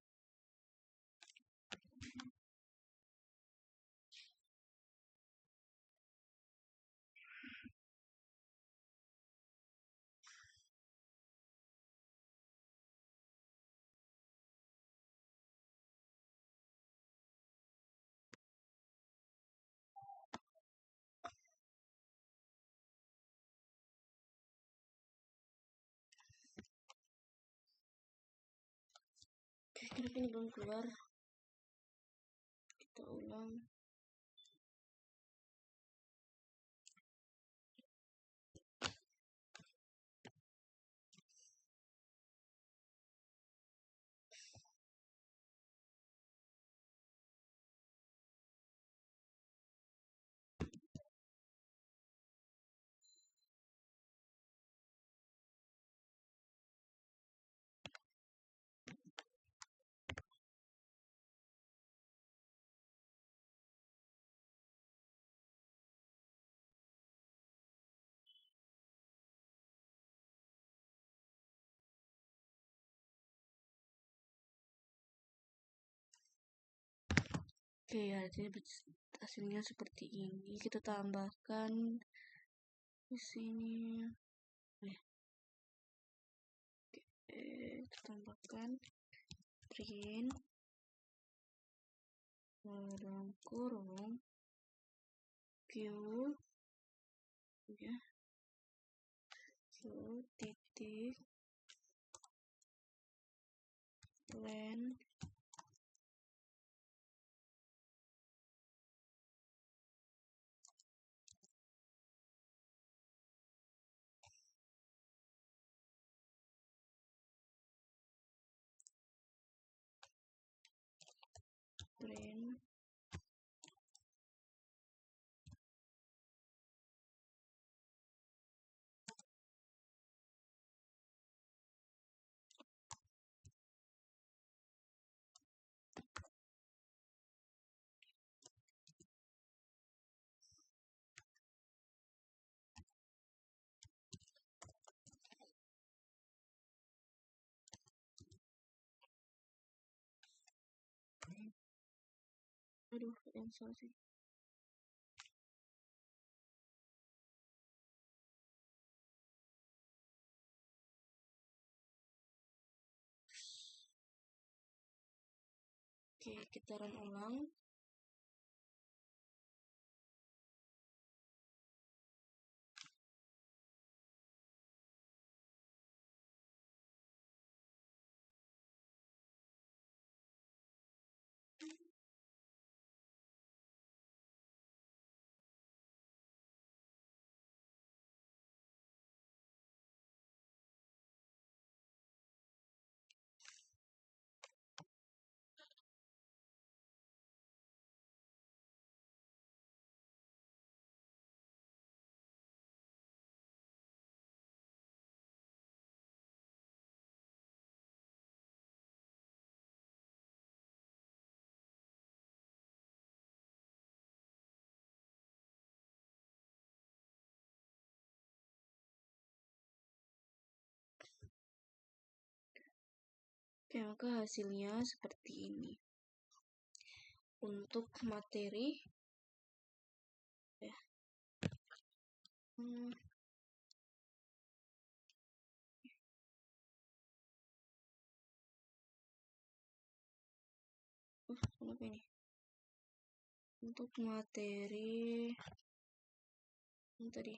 kenapa ini belum keluar kita ulang oke hasilnya seperti ini kita tambahkan di sini kita tambahkan print dalam kurung q ya titik len print aduh yang salah sih. Oke, kita run ulang. Oke, maka hasilnya seperti ini. Untuk materi ya. Kenapa ini? Untuk materi yang tadi.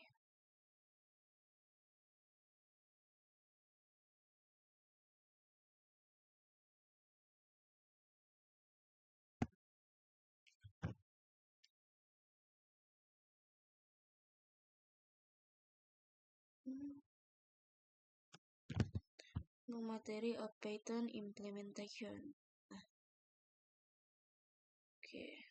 Untuk materi of Python implementation. Nah. Oke.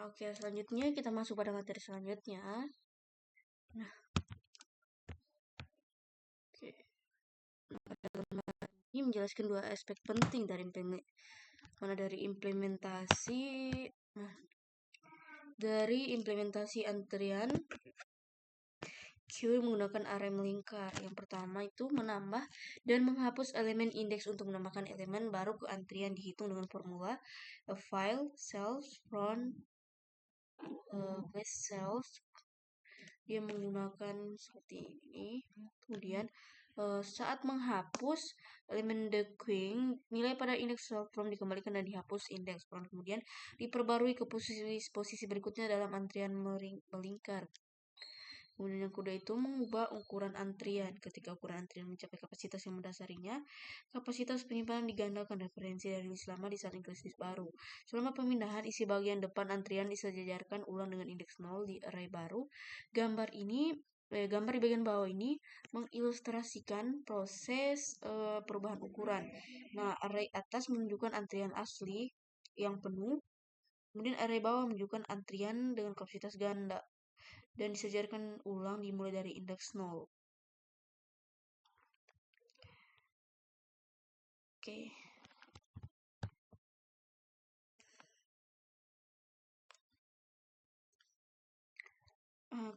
Oke, selanjutnya kita masuk pada materi selanjutnya. Nah, oke. Ini menjelaskan dua aspek penting dari implementasi. Nah, dari implementasi antrian queue menggunakan array melingkar. Yang pertama itu menambah dan menghapus elemen indeks untuk menambahkan elemen baru ke antrian dihitung dengan formula a file cells from list cells. Dia menggunakan seperti ini. Kemudian saat menghapus elemen the queen, nilai pada indeks cell from dikembalikan dan dihapus indeks from, kemudian diperbarui ke posisi berikutnya dalam antrian melingkar. Kemudian yang kedua itu mengubah ukuran antrian. Ketika ukuran antrian mencapai kapasitas yang mendasarinya, kapasitas penyimpanan digandakan referensi dari list lama di saat include list baru. Selama pemindahan, isi bagian depan antrian disejajarkan ulang dengan indeks 0 di array baru. Gambar di bagian bawah ini mengilustrasikan proses perubahan ukuran. Nah, array atas menunjukkan antrian asli yang penuh. Kemudian array bawah menunjukkan antrian dengan kapasitas ganda. Dan disejarkan ulang dimulai dari indeks 0. Oke.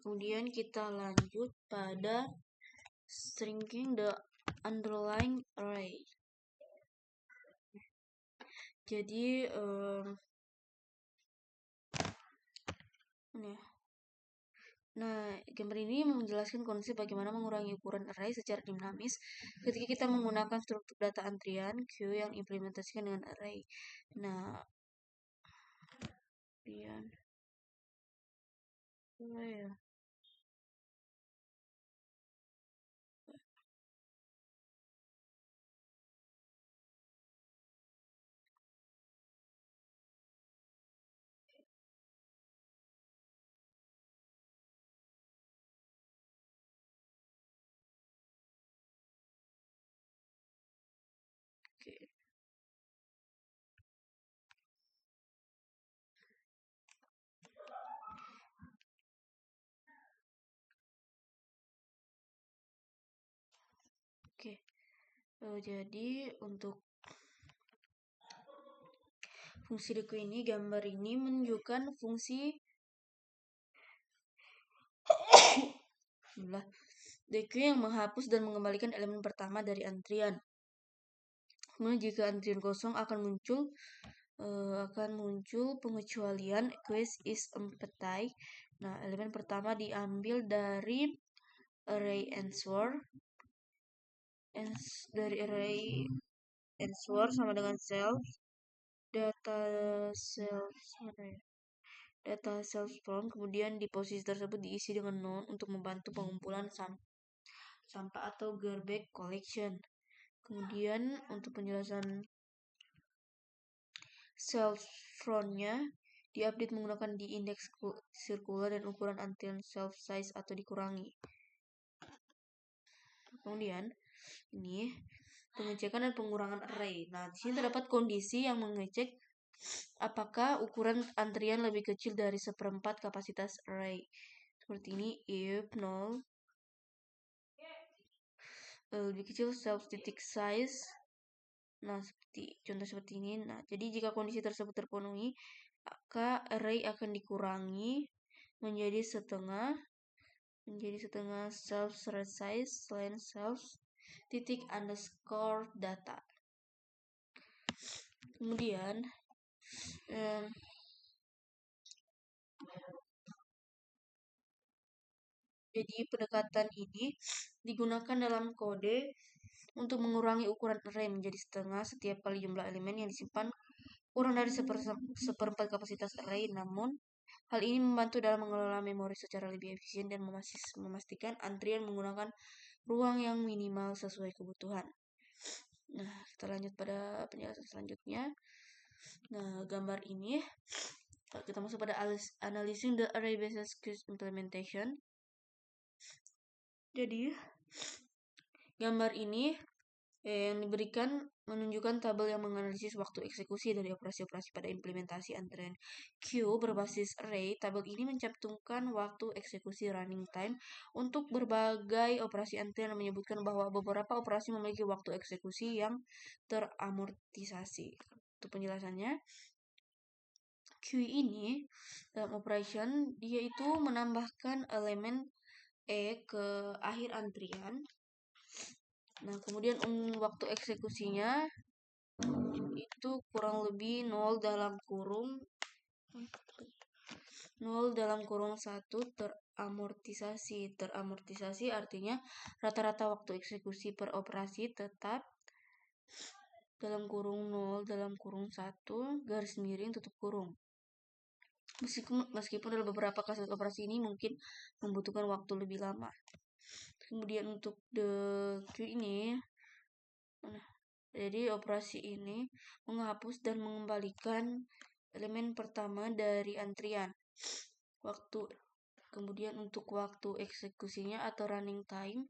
Kemudian kita lanjut pada stringing the underlying array. Jadi Nah, gambar ini menjelaskan konsep bagaimana mengurangi ukuran array secara dinamis ketika kita menggunakan struktur data antrian queue yang implementasikan dengan array. Nah, kemudian Jadi untuk fungsi deku ini, gambar ini menunjukkan fungsi deku yang menghapus dan mengembalikan elemen pertama dari antrian. Kemudian jika antrian kosong akan muncul pengecualian quest is empty. Nah, elemen pertama diambil dari array answer. Dari array answer sama dengan self data self from, kemudian di posisi tersebut diisi dengan none untuk membantu pengumpulan sampah atau garbage collection. Kemudian untuk penjelasan self from-nya diupdate menggunakan di indeks sirkular dan ukuran antrian self size atau dikurangi. Kemudian ini pengecekan dan pengurangan array. Nah, di sini terdapat kondisi yang mengecek apakah ukuran antrian lebih kecil dari 1/4 kapasitas array. Seperti ini, if 0 lebih kecil self titik size. Nah, contoh seperti ini. Nah, jadi jika kondisi tersebut terpenuhi, maka array akan dikurangi menjadi setengah self size selain self titik underscore data. Kemudian jadi pendekatan ini digunakan dalam kode untuk mengurangi ukuran array menjadi setengah setiap kali jumlah elemen yang disimpan kurang dari 1/4 kapasitas array. Namun hal ini membantu dalam mengelola memori secara lebih efisien dan memastikan antrian menggunakan ruang yang minimal sesuai kebutuhan. Nah, kita lanjut pada penjelasan selanjutnya. Nah, gambar ini kita masuk pada analyzing the array basis queues implementation. Jadi gambar ini yang diberikan menunjukkan tabel yang menganalisis waktu eksekusi dari operasi-operasi pada implementasi antrian queue berbasis array. Tabel ini mencantumkan waktu eksekusi running time untuk berbagai operasi antrian dan menyebutkan bahwa beberapa operasi memiliki waktu eksekusi yang teramortisasi. Untuk penjelasannya, queue ini dalam operation dia itu menambahkan elemen E ke akhir antrian. Nah, kemudian waktu eksekusinya itu kurang lebih 0 dalam kurung 1 teramortisasi. Teramortisasi artinya rata-rata waktu eksekusi per operasi tetap dalam kurung 0 dalam kurung 1 garis miring tutup kurung. Meskipun dalam beberapa kasus operasi ini mungkin membutuhkan waktu lebih lama. Kemudian untuk the queue ini, jadi operasi ini menghapus dan mengembalikan elemen pertama dari antrian. Kemudian untuk waktu eksekusinya atau running time,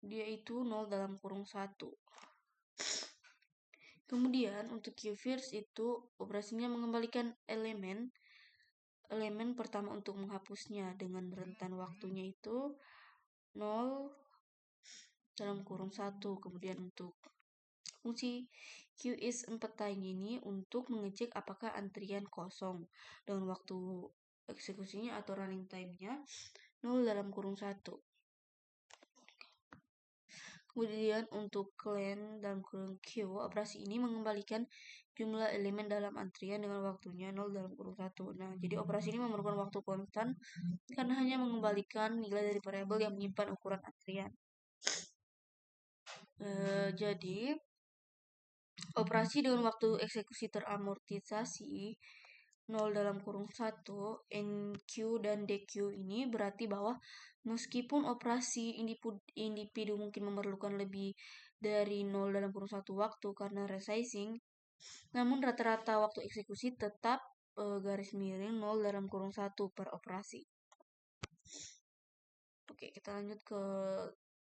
dia itu 0 dalam kurung 1. Kemudian untuk queue first itu operasinya mengembalikan elemen pertama untuk menghapusnya dengan rentan waktunya itu 0 dalam kurung 1. Kemudian untuk fungsi queue is empty ini untuk mengecek apakah antrian kosong dengan waktu eksekusinya atau running time-nya 0 dalam kurung 1. Kemudian untuk clean dalam kurung queue, operasi ini mengembalikan jumlah elemen dalam antrian dengan waktunya 0 dalam kurung 1. Nah, jadi operasi ini memerlukan waktu konstan karena hanya mengembalikan nilai dari variabel yang menyimpan ukuran antrian. Jadi operasi dengan waktu eksekusi teramortisasi 0 dalam kurung 1, NQ dan DQ ini berarti bahwa meskipun operasi individu mungkin memerlukan lebih dari 0 dalam kurung 1 waktu karena resizing, namun rata-rata waktu eksekusi tetap garis miring 0 dalam kurung 1 per operasi. Oke, kita lanjut ke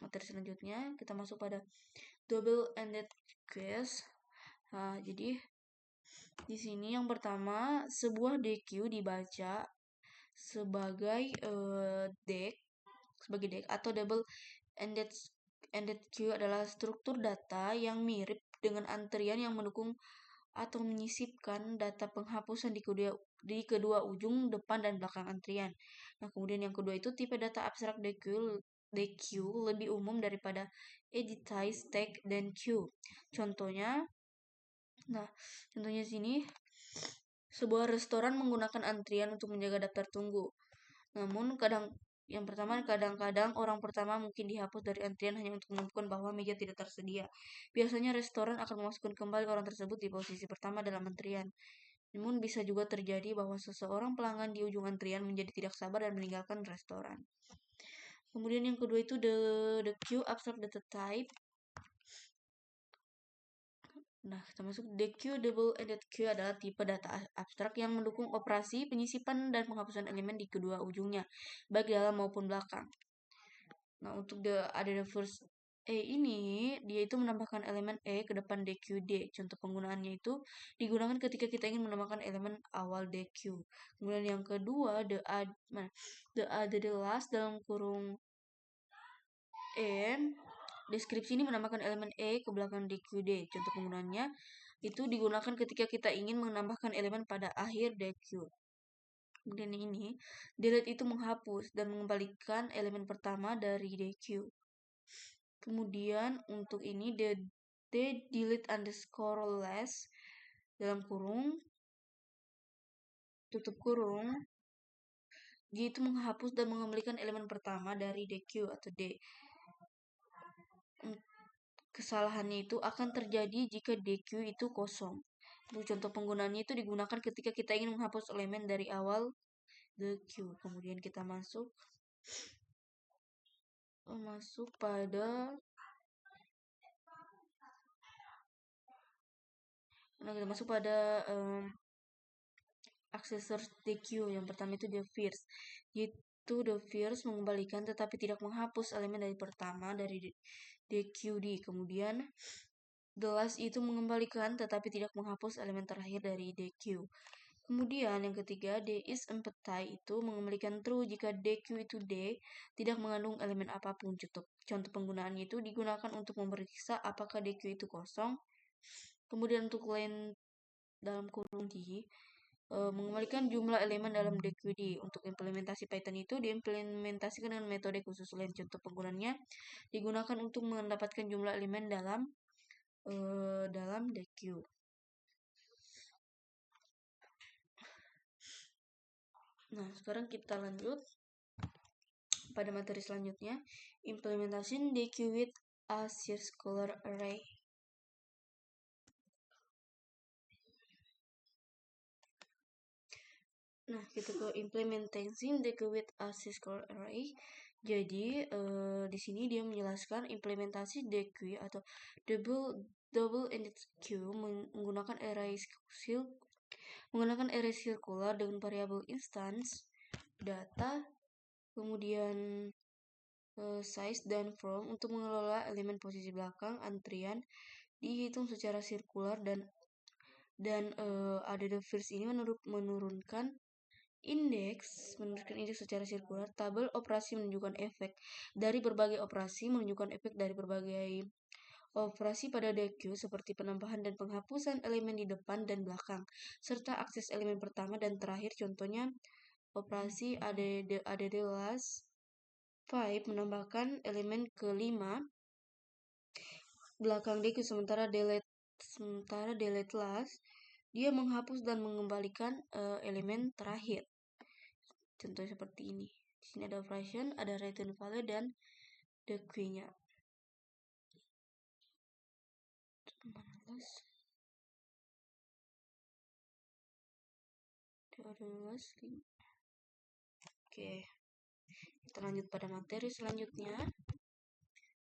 materi selanjutnya. Kita masuk pada double-ended queues. Nah, jadi di sini yang pertama, sebuah DQ dibaca sebagai deck atau double-ended ended queue adalah struktur data yang mirip dengan antrian yang mendukung atau menyisipkan data penghapusan di kedua ujung depan dan belakang antrian. Nah, kemudian yang kedua itu tipe data abstrak DQ lebih umum daripada editize, tag, dan queue. Contohnya sini sebuah restoran menggunakan antrian untuk menjaga daftar tunggu. Namun kadang-kadang orang pertama mungkin dihapus dari antrian hanya untuk menentukan bahwa meja tidak tersedia. Biasanya restoran akan memasukkan kembali orang tersebut di posisi pertama dalam antrian. Namun bisa juga terjadi bahwa seseorang pelanggan di ujung antrian menjadi tidak sabar dan meninggalkan restoran. Kemudian yang kedua itu the queue abstract data type. Nah, termasuk DQ double ended queue adalah tipe data abstrak yang mendukung operasi penyisipan dan penghapusan elemen di kedua ujungnya, baik dalam maupun belakang. Nah, untuk the first ini, dia itu menambahkan elemen E ke depan DQD. Contoh penggunaannya itu digunakan ketika kita ingin menambahkan elemen awal DQ. Kemudian yang kedua, the last dalam kurung N. Deskripsi ini menambahkan elemen E ke belakang DQD. Contoh penggunaannya itu digunakan ketika kita ingin menambahkan elemen pada akhir DQ. Kemudian ini, delete itu menghapus dan mengembalikan elemen pertama dari DQ. Kemudian untuk ini, the delete underscore less dalam kurung, tutup kurung, dia itu menghapus dan mengembalikan elemen pertama dari DQ atau D. Kesalahannya itu akan terjadi jika DQ itu kosong. Untuk contoh penggunaannya itu digunakan ketika kita ingin menghapus elemen dari awal DQ. Kemudian kita masuk pada accessors DQ. Yang pertama itu the first. Yaitu the first mengembalikan tetapi tidak menghapus elemen dari pertama dari DQD. Kemudian the last itu mengembalikan tetapi tidak menghapus elemen terakhir dari DQ. Kemudian yang ketiga, D is empty itu mengembalikan true jika DQ itu D tidak mengandung elemen apapun. Contoh penggunaannya itu digunakan untuk memeriksa apakah DQ itu kosong. Kemudian untuk len dalam kurung D, mengembalikan jumlah elemen dalam DQD. Untuk implementasi Python itu diimplementasikan dengan metode khusus len. Contoh penggunaannya digunakan untuk mendapatkan jumlah elemen dalam DQ. Nah, sekarang kita lanjut pada materi selanjutnya, implementation DQ with a circular array. Nah, kita ke implementation DQ with a circular array. Jadi di sini dia menjelaskan implementasi DQ atau double ended queue menggunakan array circular dengan variabel instance data, kemudian size dan from untuk mengelola elemen posisi belakang antrian dihitung secara sirkular dan ada the first ini menurunkan indeks secara sirkular. Tabel operasi menunjukkan efek dari berbagai operasi operasi pada DQ seperti penambahan dan penghapusan elemen di depan dan belakang serta akses elemen pertama dan terakhir. Contohnya operasi add last 5 menambahkan elemen kelima belakang DQ, sementara delete last dia menghapus dan mengembalikan elemen terakhir. Contoh seperti ini. Di sini ada operation, ada return value dan DQ-nya. Oke. Kita lanjut pada materi selanjutnya.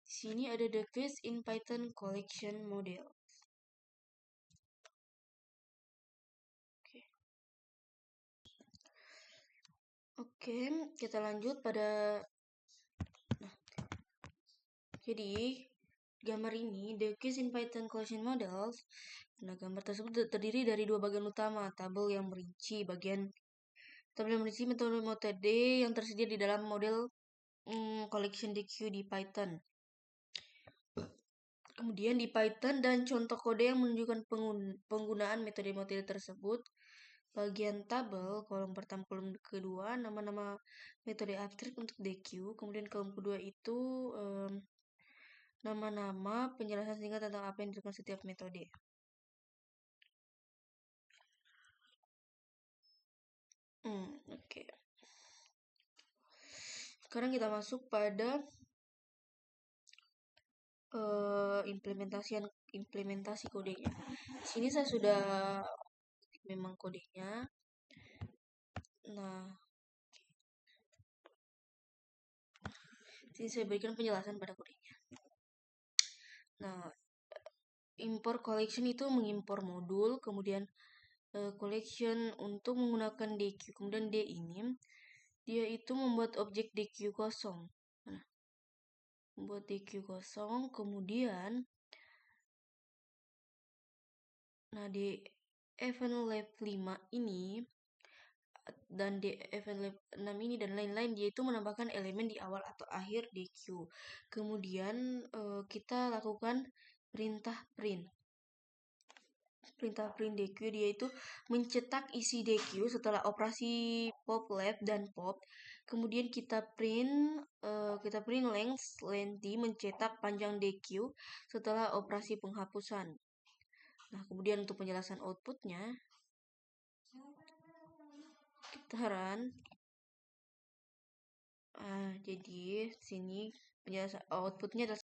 Di sini ada the quiz in Python collection model. Oke, kita lanjut pada jadi gambar ini the quiz in Python collection models. Nah, gambar tersebut terdiri dari dua bagian utama, tabel yang berisi metode yang tersedia di dalam model collection DQ di Python. Kemudian di Python dan contoh kode yang menunjukkan penggunaan metode-metode tersebut. Bagian tabel, kolom pertama, kolom kedua, nama-nama metode abstrak untuk DQ. Kemudian kolom kedua itu nama-nama penjelasan singkat tentang apa yang dilakukan setiap metode. Oke. Sekarang kita masuk pada implementasi kodenya. Di sini saya sudah memang kodenya. Nah, sini saya berikan penjelasan pada kodenya. Nah, import collection itu mengimpor modul, kemudian collection untuk menggunakan DQ. Kemudian D ini dia itu membuat objek DQ kosong. Nah, membuat DQ kosong, kemudian di event lab 5 ini dan di event lab 6 ini dan lain-lain, dia itu menambahkan elemen di awal atau akhir DQ. Kemudian kita lakukan perintah print DQ, dia itu mencetak isi DQ setelah operasi pop lab dan pop. Kemudian kita print length mencetak panjang DQ setelah operasi penghapusan. Nah, kemudian untuk penjelasan outputnya kita run. Jadi sini penjelasan outputnya adalah